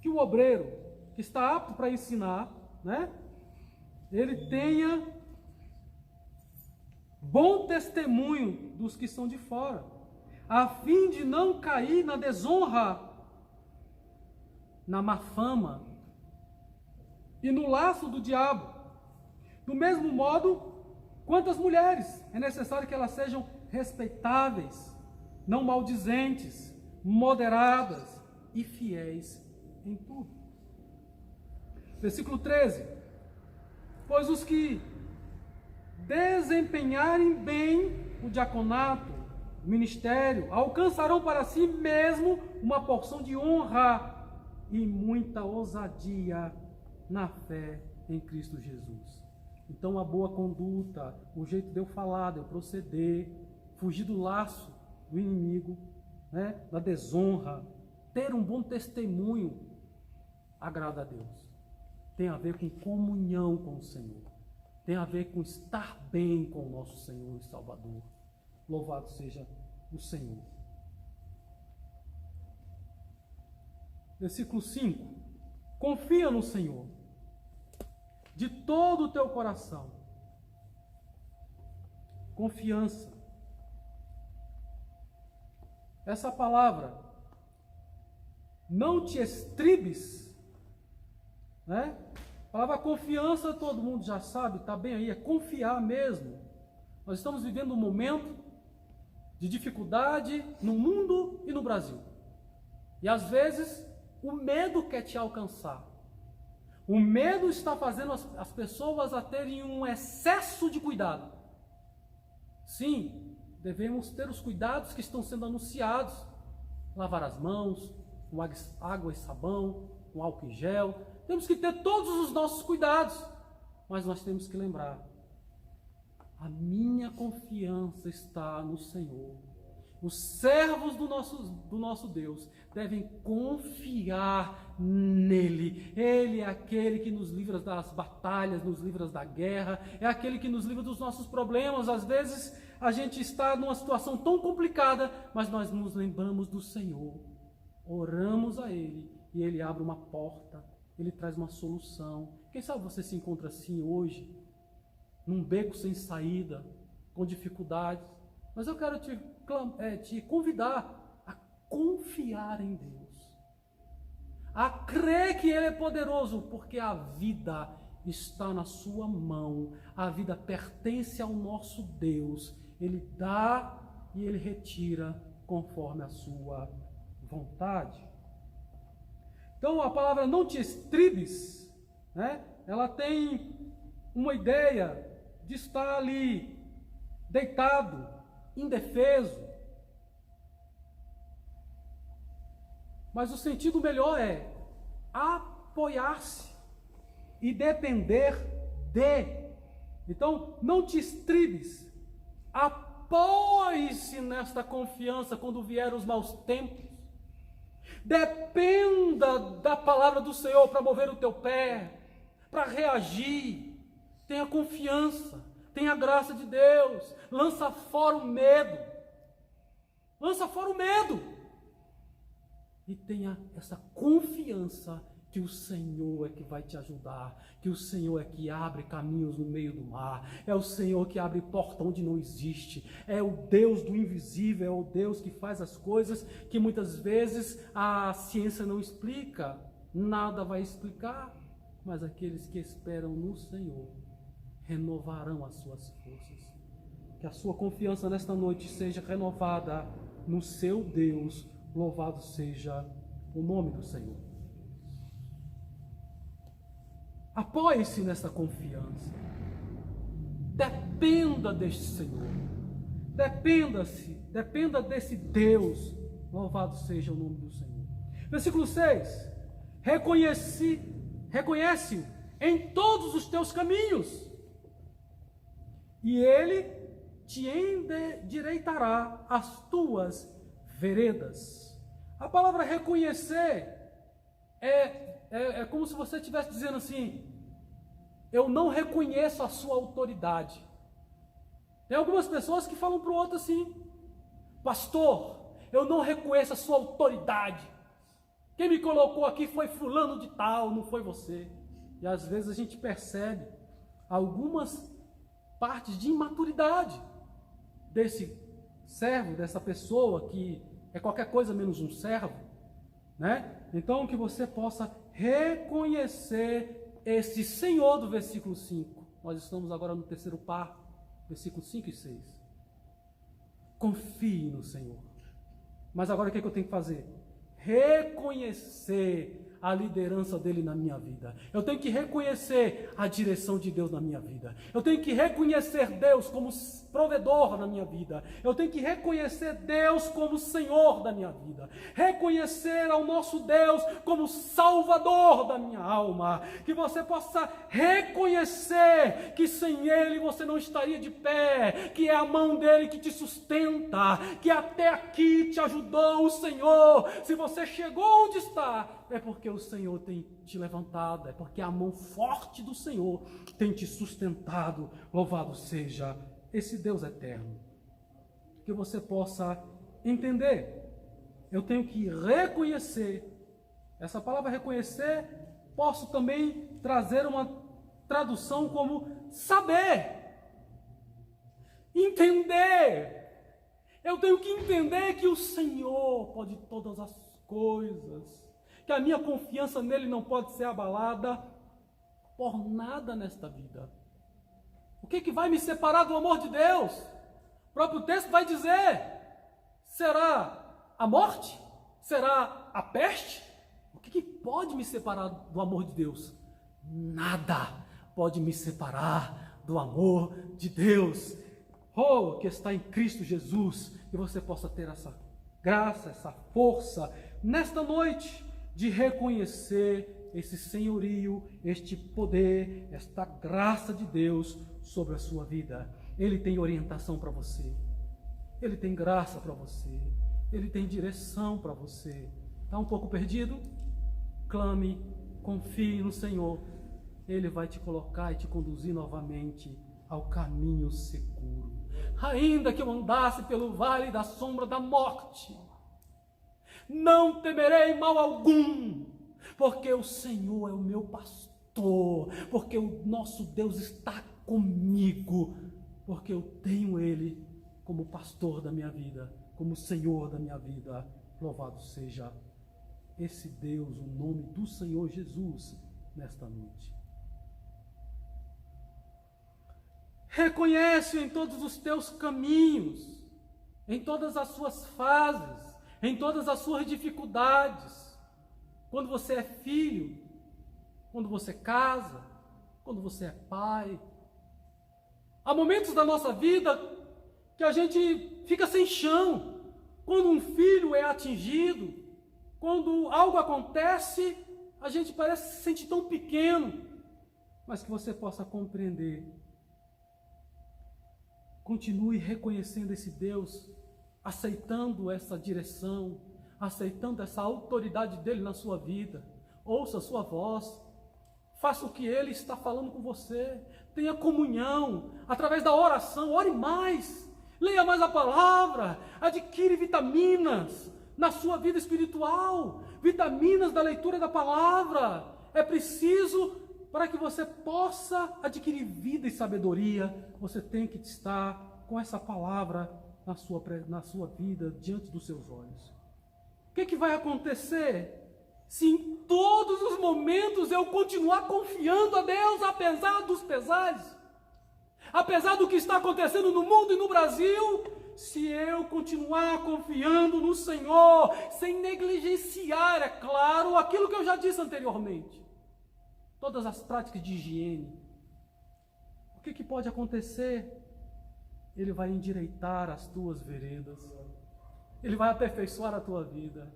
D: que o obreiro que está apto para ensinar, né, ele tenha bom testemunho dos que são de fora, a fim de não cair na desonra, na má fama e no laço do diabo. Do mesmo modo, quanto às mulheres, é necessário que elas sejam respeitáveis, não maldizentes, moderadas e fiéis em tudo. Versículo 13. Pois os que desempenharem bem o diaconato, o ministério, alcançarão para si mesmo uma porção de honra e muita ousadia na fé em Cristo Jesus. Então a boa conduta, o jeito de eu falar, de eu proceder, fugir do laço do inimigo, né, da desonra, ter um bom testemunho, agrada a Deus. Tem a ver com comunhão com o Senhor. Tem a ver com estar bem com o nosso Senhor e Salvador. Louvado seja o Senhor. Versículo 5. Confia no Senhor de todo o teu coração. Confiança. Essa palavra, não te estribes, né? A palavra confiança todo mundo já sabe, está bem aí, é confiar mesmo. Nós estamos vivendo um momento de dificuldade no mundo e no Brasil. E às vezes o medo quer te alcançar. O medo está fazendo as pessoas a terem um excesso de cuidado. Sim, devemos ter os cuidados que estão sendo anunciados. Lavar as mãos, com água e sabão, com álcool em gel. Temos que ter todos os nossos cuidados. Mas nós temos que lembrar: a minha confiança está no Senhor. Os servos do nosso Deus devem confiar nele. Ele é aquele que nos livra das batalhas, nos livra da guerra, é aquele que nos livra dos nossos problemas. Às vezes a gente está numa situação tão complicada, mas nós nos lembramos do Senhor, oramos a Ele e Ele abre uma porta, Ele traz uma solução. Quem sabe você se encontra assim hoje, num beco sem saída, com dificuldades. Mas eu quero te convidar a confiar em Deus, a crer que Ele é poderoso, porque a vida está na sua mão, a vida pertence ao nosso Deus. Ele dá e Ele retira conforme a sua vontade. Então a palavra não te estribes, né? Ela tem uma ideia de estar ali deitado, indefeso. Mas o sentido melhor é apoiar-se e depender de. Então, não te estribes, apoie-se nesta confiança quando vier os maus tempos. Dependa da palavra do Senhor para mover o teu pé, para reagir. Tenha confiança, tenha a graça de Deus. Lança fora o medo. Lança fora o medo. E tenha essa confiança que o Senhor é que vai te ajudar, que o Senhor é que abre caminhos no meio do mar, é o Senhor que abre porta onde não existe, é o Deus do invisível, é o Deus que faz as coisas que muitas vezes a ciência não explica, nada vai explicar, mas aqueles que esperam no Senhor renovarão as suas forças. Que a sua confiança nesta noite seja renovada no seu Deus, louvado seja o nome do Senhor. Apoie-se nessa confiança. Dependa deste Senhor. Dependa desse Deus. Louvado seja o nome do Senhor. Versículo 6. Reconhece-o em todos os teus caminhos, e Ele te endireitará as tuas veredas. A palavra reconhecer é como se você estivesse dizendo assim: eu não reconheço a sua autoridade. Tem algumas pessoas que falam para o outro assim: pastor, eu não reconheço a sua autoridade. Quem me colocou aqui foi fulano de tal, não foi você. E às vezes a gente percebe algumas partes de imaturidade desse servo, dessa pessoa que é qualquer coisa menos um servo, né? Então que você possa reconhecer esse Senhor do versículo 5. Nós estamos agora no terceiro par, versículos 5 e 6. Confie no Senhor. Mas agora o que eu tenho que fazer? Reconhecer a liderança dele na minha vida. Eu tenho que reconhecer a direção de Deus na minha vida. Eu tenho que reconhecer Deus como provedor na minha vida. Eu tenho que reconhecer Deus como Senhor da minha vida. Reconhecer ao nosso Deus como Salvador da minha alma. Que você possa reconhecer que sem Ele você não estaria de pé. Que é a mão dele que te sustenta. Que até aqui te ajudou o Senhor. Se você chegou onde está, é porque o Senhor tem te levantado, é porque a mão forte do Senhor tem te sustentado. Louvado seja esse Deus eterno. Que você possa entender. Eu tenho que reconhecer. Essa palavra reconhecer, posso também trazer uma tradução como saber. Entender. Eu tenho que entender que o Senhor pode todas as coisas. Que a minha confiança nele não pode ser abalada por nada nesta vida. O que vai me separar do amor de Deus? O próprio texto vai dizer: será a morte? Será a peste? O que pode me separar do amor de Deus? Nada pode me separar do amor de Deus. Oh, que está em Cristo Jesus. Que você possa ter essa graça, essa força nesta noite, de reconhecer esse senhorio, este poder, esta graça de Deus sobre a sua vida. Ele tem orientação para você, Ele tem graça para você, Ele tem direção para você. Está um pouco perdido? Clame, confie no Senhor. Ele vai te colocar e te conduzir novamente ao caminho seguro. Ainda que eu andasse pelo vale da sombra da morte, não temerei mal algum, porque o Senhor é o meu pastor, porque o nosso Deus está comigo, porque eu tenho Ele como pastor da minha vida, como Senhor da minha vida. Louvado seja esse Deus, o nome do Senhor Jesus, nesta noite. Reconhece em todos os teus caminhos, em todas as suas fases, em todas as suas dificuldades. Quando você é filho, quando você casa, quando você é pai. Há momentos da nossa vida que a gente fica sem chão. Quando um filho é atingido, quando algo acontece, a gente parece se sentir tão pequeno, mas que você possa compreender. Continue reconhecendo esse Deus, aceitando essa direção, aceitando essa autoridade dele na sua vida. Ouça a sua voz, faça o que ele está falando com você, tenha comunhão, através da oração, ore mais, leia mais a palavra, adquire vitaminas na sua vida espiritual, vitaminas da leitura da palavra. É preciso, para que você possa adquirir vida e sabedoria, você tem que estar com essa palavra na sua vida, diante dos seus olhos. O que vai acontecer se em todos os momentos eu continuar confiando a Deus, apesar dos pesares? Apesar do que está acontecendo no mundo e no Brasil, se eu continuar confiando no Senhor, sem negligenciar, é claro, aquilo que eu já disse anteriormente, todas as práticas de higiene, o que pode acontecer? Ele vai endireitar as tuas veredas, Ele vai aperfeiçoar a tua vida.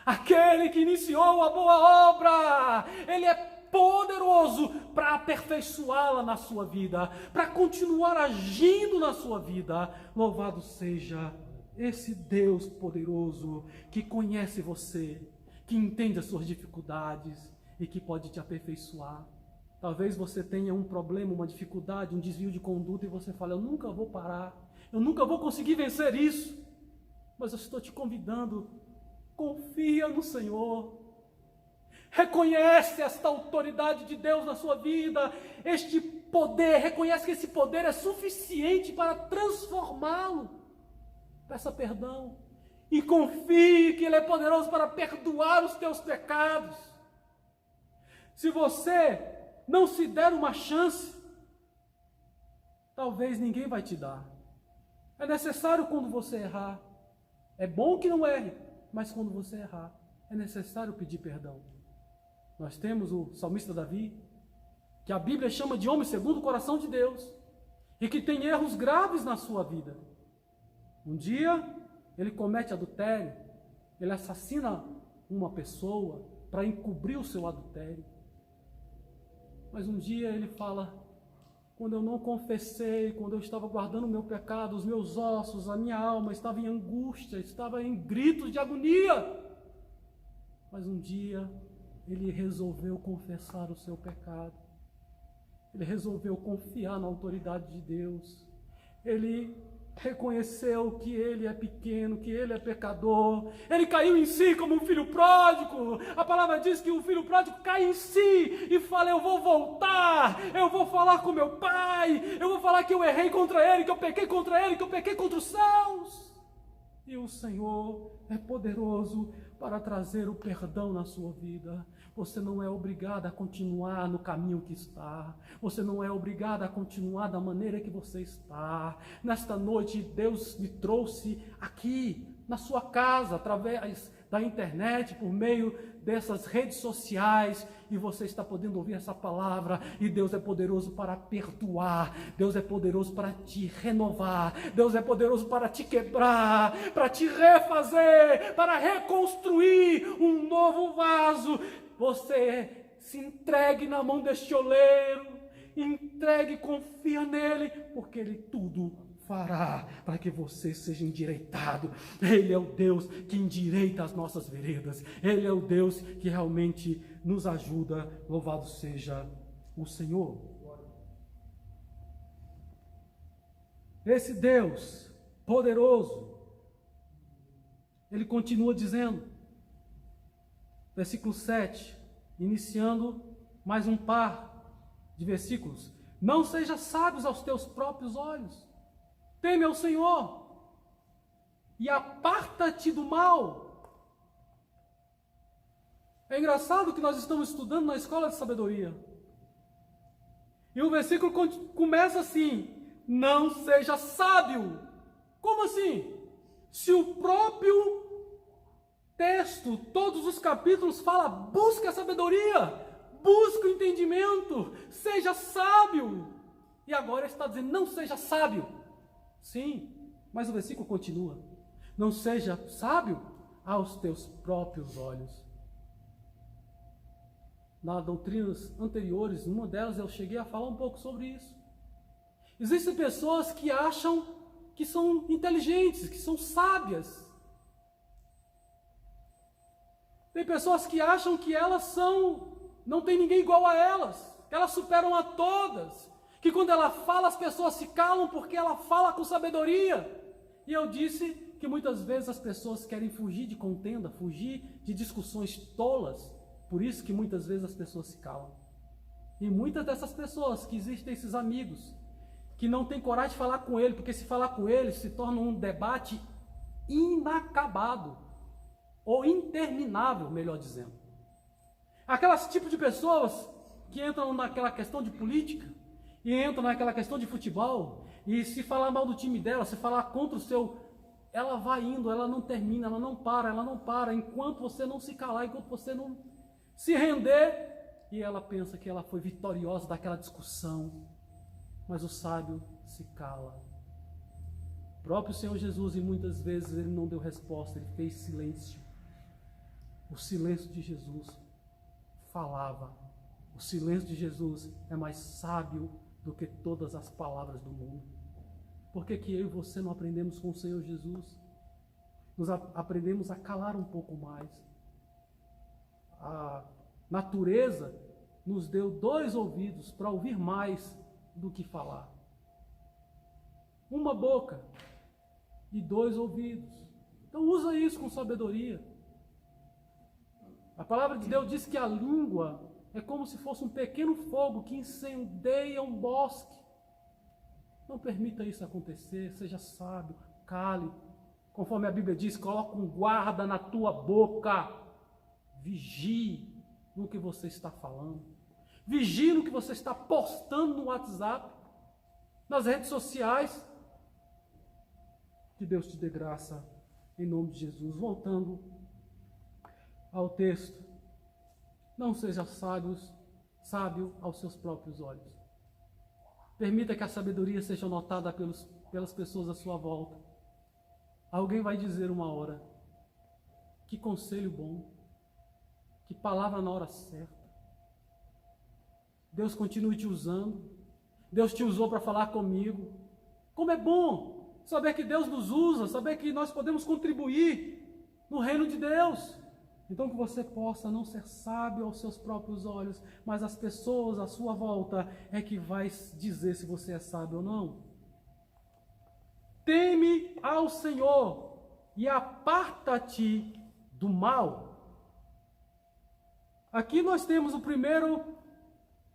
D: Aquele que iniciou a boa obra, Ele é poderoso para aperfeiçoá-la na sua vida, para continuar agindo na sua vida. Louvado seja esse Deus poderoso que conhece você, que entende as suas dificuldades e que pode te aperfeiçoar. Talvez você tenha um problema, uma dificuldade, um desvio de conduta e você fala: eu nunca vou parar, eu nunca vou conseguir vencer isso. Mas eu estou te convidando, confia no Senhor. Reconhece esta autoridade de Deus na sua vida, este poder, reconhece que esse poder é suficiente para transformá-lo. Peça perdão e confie que Ele é poderoso para perdoar os teus pecados. Se você não se der uma chance, talvez ninguém vai te dar. É necessário quando você errar. É bom que não erre, mas quando você errar, é necessário pedir perdão. Nós temos o salmista Davi, que a Bíblia chama de homem segundo o coração de Deus, e que tem erros graves na sua vida. Um dia, ele comete adultério, ele assassina uma pessoa para encobrir o seu adultério. Mas um dia ele fala: quando eu não confessei, quando eu estava guardando o meu pecado, os meus ossos, a minha alma estava em angústia, estava em gritos de agonia. Mas um dia ele resolveu confessar o seu pecado. Ele resolveu confiar na autoridade de Deus. Ele reconheceu que ele é pequeno, que ele é pecador. Ele caiu em si como um filho pródigo. A palavra diz que o filho pródigo cai em si e fala: eu vou voltar, eu vou falar com meu pai, eu vou falar que eu errei contra ele, que eu pequei contra ele, que eu pequei contra os céus. E o Senhor é poderoso para trazer o perdão na sua vida. Você não é obrigado a continuar no caminho que está. Você não é obrigado a continuar da maneira que você está. Nesta noite, Deus me trouxe aqui, na sua casa, através da internet, por meio dessas redes sociais, e você está podendo ouvir essa palavra, e Deus é poderoso para perdoar, Deus é poderoso para te renovar, Deus é poderoso para te quebrar, para te refazer, para reconstruir um novo vaso. Você se entregue na mão deste oleiro, entregue, confia nele, porque ele tudo fará para que você seja endireitado. Ele é o Deus que endireita as nossas veredas. Ele é o Deus que realmente nos ajuda. Louvado seja o Senhor. Esse Deus poderoso, ele continua dizendo, versículo 7, iniciando mais um par de versículos: Não seja sábios aos teus próprios olhos. Teme ao Senhor e aparta-te do mal. É engraçado que nós estamos estudando na escola de sabedoria. E o versículo começa assim: não seja sábio. Como assim? Se o próprio texto, todos os capítulos fala, busca a sabedoria, busca o entendimento, seja sábio. E agora está dizendo, não seja sábio. Sim, mas o versículo continua. Não seja sábio aos teus próprios olhos. Nas doutrinas anteriores, numa delas eu cheguei a falar um pouco sobre isso. Existem pessoas que acham que são inteligentes, que são sábias. Tem pessoas que acham que elas não tem ninguém igual a elas, que elas superam a todas, que quando ela fala as pessoas se calam porque ela fala com sabedoria. E eu disse que muitas vezes as pessoas querem fugir de contenda, fugir de discussões tolas. Por isso que muitas vezes as pessoas se calam. E muitas dessas pessoas que existem esses amigos, que não tem coragem de falar com ele, porque se falar com ele se torna um debate inacabado, ou interminável, melhor dizendo. Aquelas tipos de pessoas que entram naquela questão de política, e entram naquela questão de futebol, e se falar mal do time dela, se falar contra o seu, ela vai indo, ela não termina, ela não para, enquanto você não se calar, enquanto você não se render, e ela pensa que ela foi vitoriosa daquela discussão, mas o sábio se cala. O próprio Senhor Jesus, e muitas vezes ele não deu resposta, ele fez silêncio. O silêncio de Jesus falava. O silêncio de Jesus é mais sábio do que todas as palavras do mundo. Por que eu e você não aprendemos com o Senhor Jesus? Nós aprendemos a calar um pouco mais. A natureza nos deu 2 ouvidos para ouvir mais do que falar. Uma boca e 2 ouvidos. Então usa isso com sabedoria. A palavra de Deus diz que a língua é como se fosse um pequeno fogo que incendeia um bosque. Não permita isso acontecer, seja sábio, cale. Conforme a Bíblia diz, coloca um guarda na tua boca. Vigie no que você está falando. Vigie no que você está postando no WhatsApp, nas redes sociais. Que Deus te dê graça, em nome de Jesus. Voltando ao texto. Não seja sábio aos seus próprios olhos. Permita que a sabedoria seja notada pelas pessoas à sua volta. Alguém vai dizer uma hora, que conselho bom, que palavra na hora certa. Deus continue te usando. Deus te usou para falar comigo. Como é bom saber que Deus nos usa, saber que nós podemos contribuir no reino de Deus. Então que você possa não ser sábio aos seus próprios olhos, mas as pessoas à sua volta é que vai dizer se você é sábio ou não. Teme ao Senhor e aparta-te do mal. Aqui nós temos o primeiro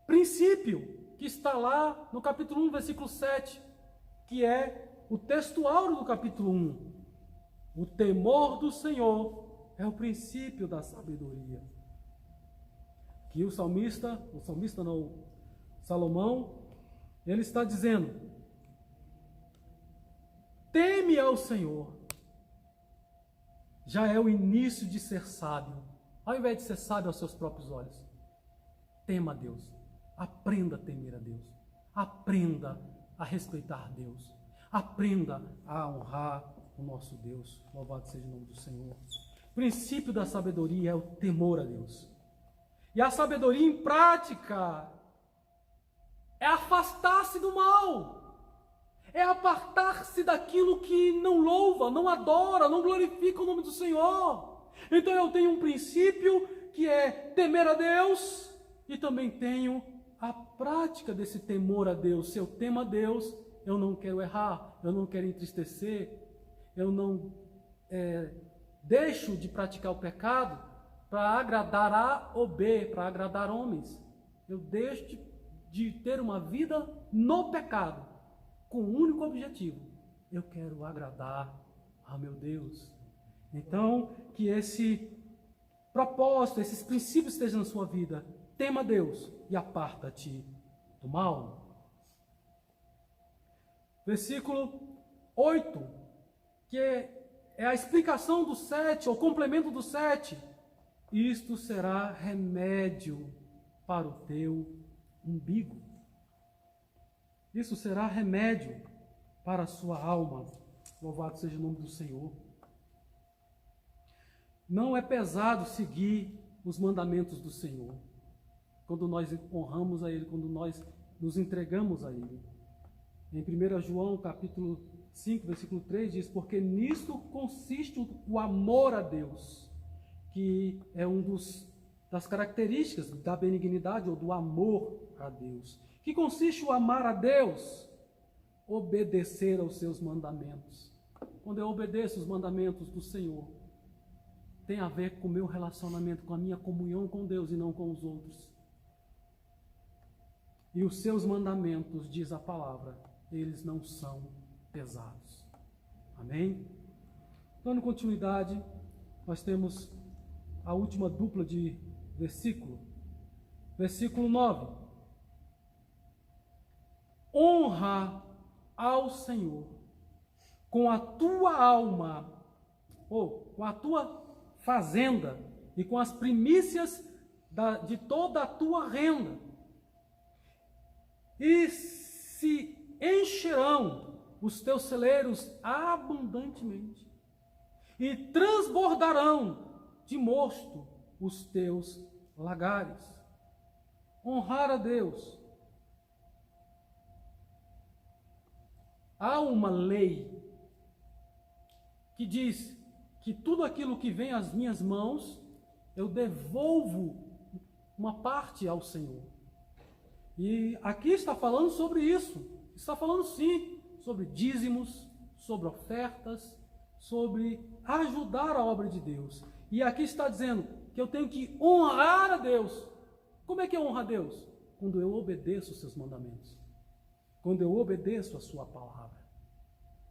D: princípio, que está lá no capítulo 1, versículo 7, que é o texto áureo do capítulo 1. O temor do Senhor é o princípio da sabedoria. Que Salomão, ele está dizendo, teme ao Senhor, já é o início de ser sábio. Ao invés de ser sábio aos seus próprios olhos, tema a Deus, aprenda a temer a Deus, aprenda a respeitar Deus, aprenda a honrar o nosso Deus. Louvado seja o nome do Senhor. O princípio da sabedoria é o temor a Deus. E a sabedoria em prática é afastar-se do mal. É apartar-se daquilo que não louva, não adora, não glorifica o nome do Senhor. Então eu tenho um princípio que é temer a Deus e também tenho a prática desse temor a Deus. Se eu temo a Deus, eu não quero errar, eu não quero entristecer, eu não deixo de praticar o pecado para agradar A ou B, para agradar homens. Eu deixo de de ter uma vida no pecado, com um único objetivo: eu quero agradar ao meu Deus. Então, que esse propósito, esses princípios estejam na sua vida. Tema Deus e aparta-te do mal. Versículo 8, que é a explicação do 7, ou complemento do 7. Isto será remédio para o teu umbigo. Isso será remédio para a sua alma. Louvado seja o nome do Senhor. Não é pesado seguir os mandamentos do Senhor, quando nós honramos a Ele, quando nós nos entregamos a Ele. Em 1 João, capítulo 5, versículo 3, diz: porque nisto consiste o amor a Deus, que é das características da benignidade ou do amor a Deus. Que consiste o amar a Deus? Obedecer aos seus mandamentos. Quando eu obedeço os mandamentos do Senhor, tem a ver com o meu relacionamento, com a minha comunhão com Deus e não com os outros. E os seus mandamentos, diz a palavra, eles não são pesados. Amém? Dando continuidade, nós temos a última dupla de versículo. Versículo 9. Honra ao Senhor com a tua alma, ou com a tua fazenda, e com as primícias de toda a tua renda, e se encherão os teus celeiros abundantemente, e transbordarão de mosto os teus lagares. Honrar a Deus. Há uma lei que diz que tudo aquilo que vem às minhas mãos, eu devolvo uma parte ao Senhor. E aqui está falando sobre isso. Está falando sim sobre dízimos, sobre ofertas, sobre ajudar a obra de Deus. E aqui está dizendo que eu tenho que honrar a Deus. Como é que eu honro a Deus? Quando eu obedeço os seus mandamentos. Quando eu obedeço a sua palavra.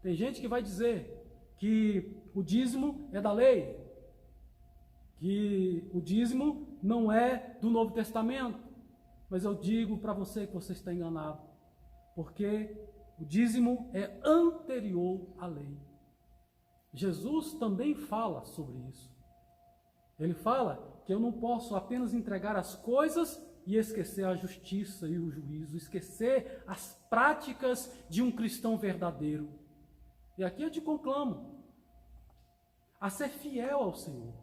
D: Tem gente que vai dizer que o dízimo é da lei, que o dízimo não é do Novo Testamento. Mas eu digo para você que você está enganado, porque o dízimo é anterior à lei. Jesus também fala sobre isso. Ele fala que eu não posso apenas entregar as coisas e esquecer a justiça e o juízo, esquecer as práticas de um cristão verdadeiro. E aqui eu te conclamo a ser fiel ao Senhor.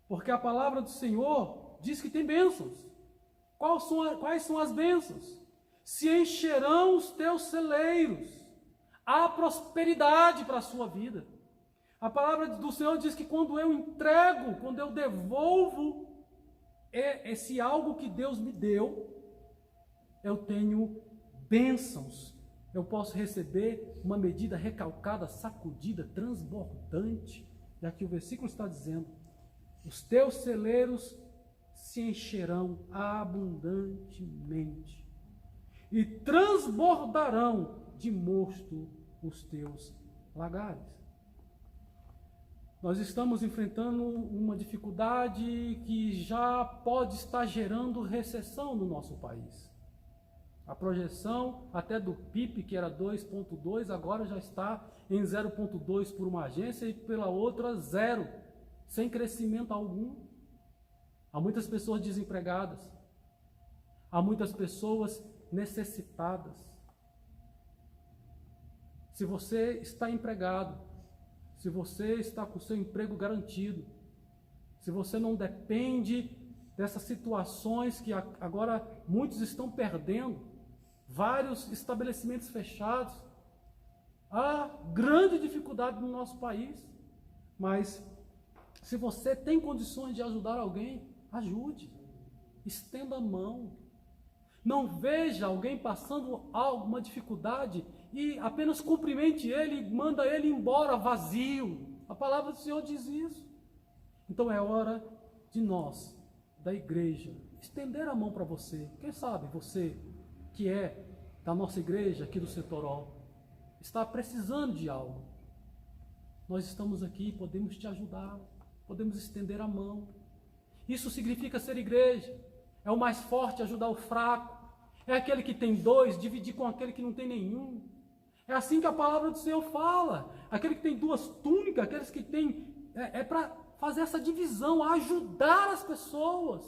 D: Porque a palavra do Senhor diz que tem bênçãos. Quais são as bênçãos? Se encherão os teus celeiros. Há prosperidade para a sua vida. A palavra do Senhor diz que quando eu entrego, quando eu devolvo esse algo que Deus me deu, eu tenho bênçãos. Eu posso receber uma medida recalcada, sacudida, transbordante. E aqui o versículo está dizendo: os teus celeiros se encherão abundantemente e transbordarão de mosto os teus lagares. Nós estamos enfrentando uma dificuldade que já pode estar gerando recessão no nosso país. A projeção até do PIB, que era 2,2, agora já está em 0,2 por uma agência e pela outra 0, sem crescimento algum. Há muitas pessoas desempregadas, há muitas pessoas necessitadas. Se você está empregado, se você está com o seu emprego garantido, se você não depende dessas situações que agora muitos estão perdendo, vários estabelecimentos fechados, há grande dificuldade no nosso país, mas se você tem condições de ajudar alguém, ajude, estenda a mão. Não veja alguém passando alguma dificuldade e apenas cumprimente ele, manda ele embora vazio. A palavra do Senhor diz isso. Então é hora de nós, da igreja, estender a mão para você. Quem sabe você, que é da nossa igreja aqui do Setoró, está precisando de algo. Nós estamos aqui, podemos te ajudar, podemos estender a mão. Isso significa ser igreja. É o mais forte ajudar o fraco. É aquele que tem dois, dividir com aquele que não tem nenhum. É assim que a palavra do Senhor fala. Aquele que tem duas túnicas, aqueles que têm... É para fazer essa divisão, ajudar as pessoas.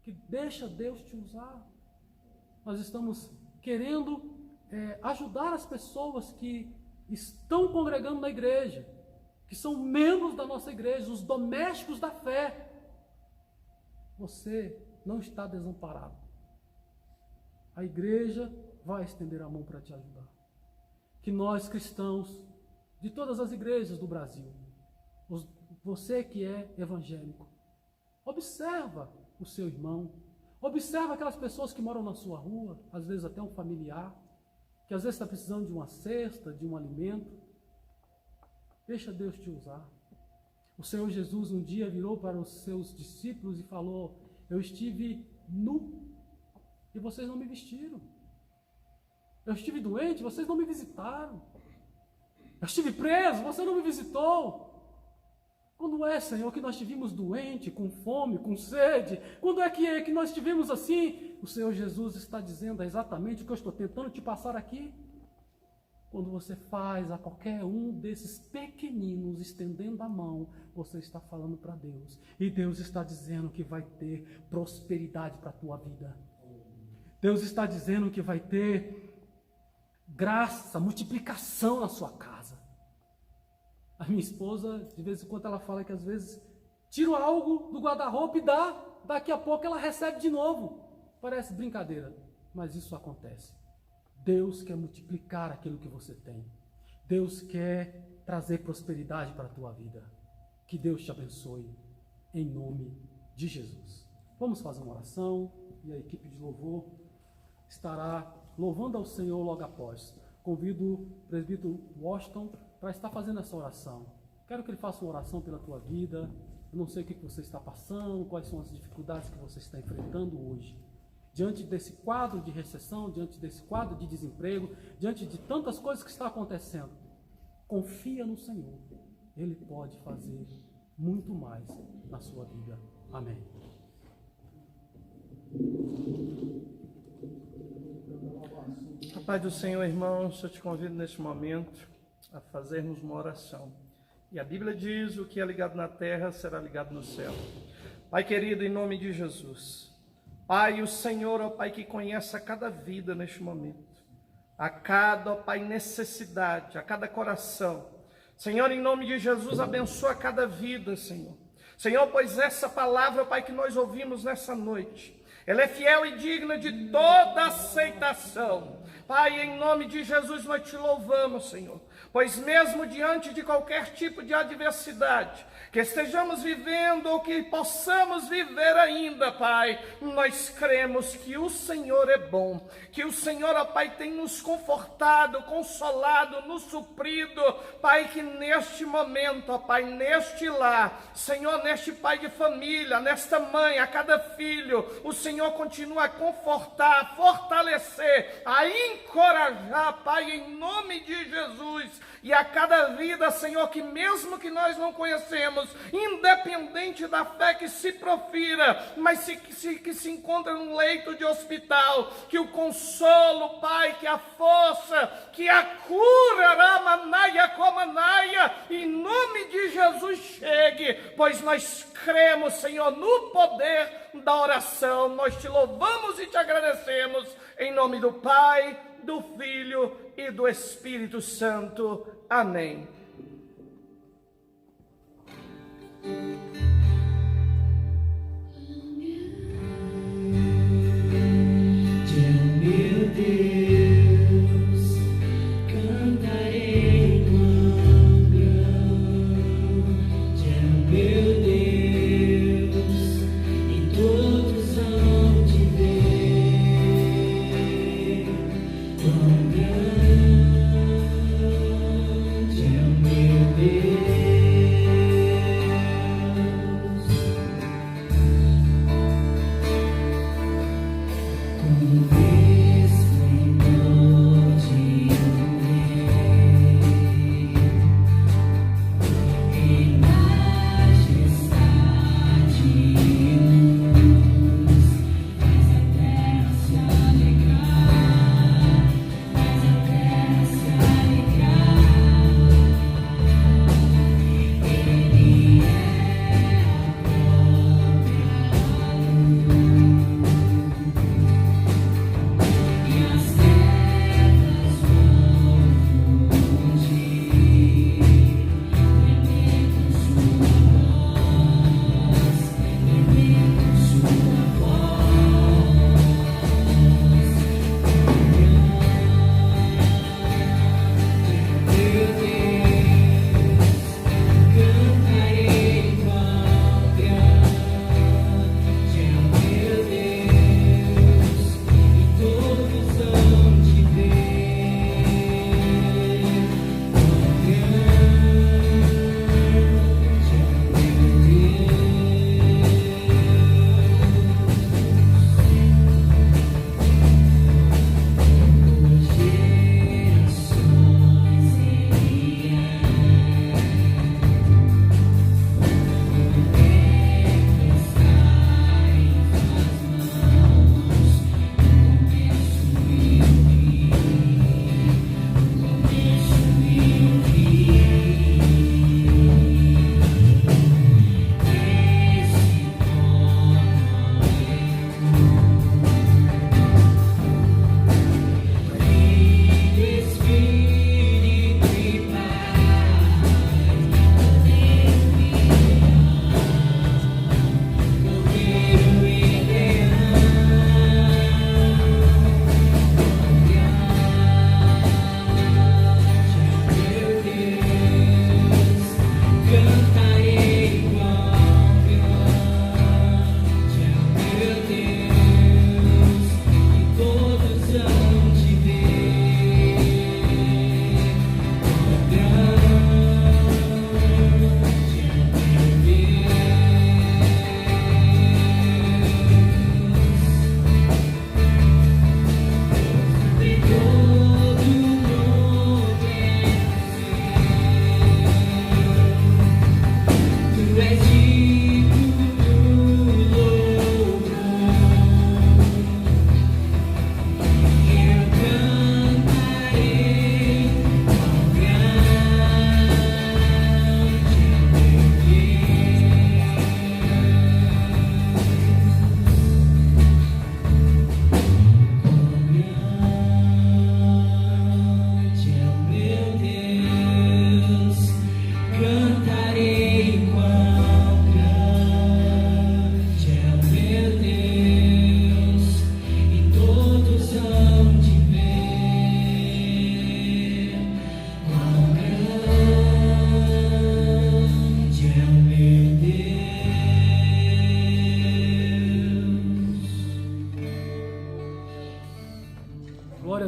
D: Que deixa Deus te usar. Nós estamos querendo ajudar as pessoas que estão congregando na igreja, que são membros da nossa igreja, os domésticos da fé. Você não está desamparado. A igreja vai estender a mão para te ajudar. Que nós cristãos, de todas as igrejas do Brasil, você que é evangélico, observa o seu irmão, observa aquelas pessoas que moram na sua rua, às vezes até um familiar, que às vezes está precisando de uma cesta, de um alimento. Deixa Deus te usar. O Senhor Jesus um dia virou para os seus discípulos e falou: eu estive nu e vocês não me vestiram. Eu estive doente, vocês não me visitaram. Eu estive preso, você não me visitou. Quando é, Senhor, que nós estivemos doentes, com fome, com sede? Quando é que nós estivemos assim? O Senhor Jesus está dizendo exatamente o que eu estou tentando te passar aqui. Quando você faz a qualquer um desses pequeninos estendendo a mão, você está falando para Deus. E Deus está dizendo que vai ter prosperidade para a tua vida. Deus está dizendo que vai ter graça, multiplicação na sua casa. A minha esposa, de vez em quando, ela fala que às vezes tira algo do guarda-roupa e dá, daqui a pouco ela recebe de novo. Parece brincadeira, mas isso acontece. Deus quer multiplicar aquilo que você tem. Deus quer trazer prosperidade para a tua vida. Que Deus te abençoe, em nome de Jesus. Vamos fazer uma oração e a equipe de louvor estará louvando ao Senhor logo após. Convido o presbítero Washington para estar fazendo essa oração. Quero que ele faça uma oração pela tua vida. Eu não sei o que você está passando, quais são as dificuldades que você está enfrentando hoje. Diante desse quadro de recessão, diante desse quadro de desemprego, diante de tantas coisas que estão acontecendo, confia no Senhor. Ele pode fazer muito mais na sua vida. Amém.
E: A paz do Senhor, irmãos, eu te convido neste momento a fazermos uma oração. E a Bíblia diz: o que é ligado na terra será ligado no céu. Pai querido, em nome de Jesus, Pai, o Senhor, ó Pai, que conhece a cada vida neste momento, a cada, ó Pai, necessidade, a cada coração. Senhor, em nome de Jesus, abençoa cada vida, Senhor. Senhor, pois essa palavra, Pai, que nós ouvimos nessa noite, ela é fiel e digna de toda aceitação. Pai, em nome de Jesus, nós te louvamos, Senhor, pois mesmo diante de qualquer tipo de adversidade que estejamos vivendo ou que possamos viver ainda, Pai, nós cremos que o Senhor é bom, que o Senhor, ó Pai, tem nos confortado, consolado, nos suprido, Pai, que neste momento, ó Pai, neste lar, Senhor, neste pai de família, nesta mãe, a cada filho, o Senhor continua a confortar, a fortalecer, a encorajar, Pai, em nome de Jesus, e a cada vida, Senhor, que mesmo que nós não conhecemos, independente da fé que se profira, mas que se encontra num leito de hospital, que o consolo, Pai, que a força, que a cura, Ramanaia, Comanaia, em nome de Jesus chegue, pois nós cremos, Senhor, no poder da oração. Nós te louvamos e te agradecemos, em nome do Pai, do Filho e do Espírito Santo. Amém.
B: Meu Deus, cantarei mangrão. Meu Deus, e todos hão de ver quão grande é o meu Deus.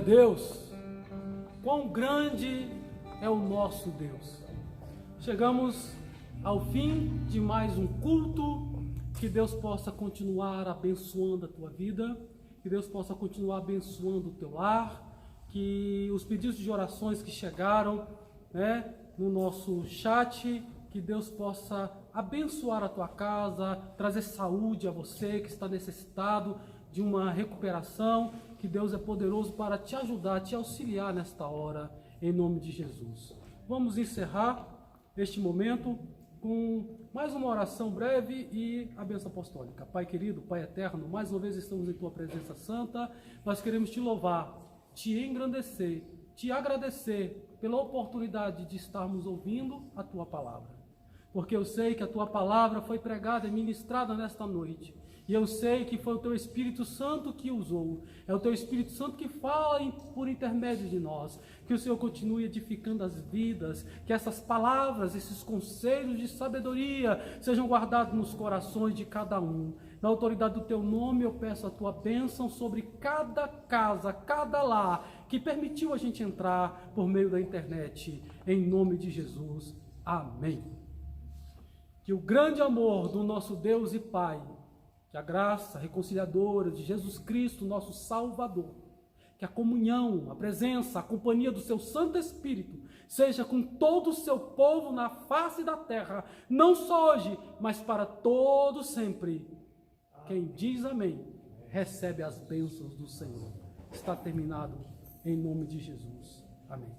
D: Deus, quão grande é o nosso Deus. Chegamos ao fim de mais um culto. Que Deus possa continuar abençoando a tua vida, que Deus possa continuar abençoando o teu lar, que os pedidos de orações que chegaram, né, no nosso chat, que Deus possa abençoar a tua casa, trazer saúde a você que está necessitado de uma recuperação, que Deus é poderoso para te ajudar, te auxiliar nesta hora, em nome de Jesus. Vamos encerrar este momento com mais uma oração breve e a bênção apostólica. Pai querido, Pai eterno, mais uma vez estamos em Tua presença santa, nós queremos Te louvar, Te engrandecer, Te agradecer pela oportunidade de estarmos ouvindo a Tua palavra, porque eu sei que a Tua palavra foi pregada e ministrada nesta noite, e eu sei que foi o Teu Espírito Santo que usou, é o Teu Espírito Santo que fala por intermédio de nós, que o Senhor continue edificando as vidas, que essas palavras, esses conselhos de sabedoria sejam guardados nos corações de cada um. Na autoridade do Teu nome eu peço a Tua bênção sobre cada casa, cada lar que permitiu a gente entrar por meio da internet, em nome de Jesus. Amém. Que o grande amor do nosso Deus e Pai, que a graça reconciliadora de Jesus Cristo, nosso Salvador, que a comunhão, a presença, a companhia do seu Santo Espírito seja com todo o seu povo na face da terra, não só hoje, mas para todo sempre. Quem diz amém, recebe as bênçãos do Senhor. Está terminado em nome de Jesus. Amém.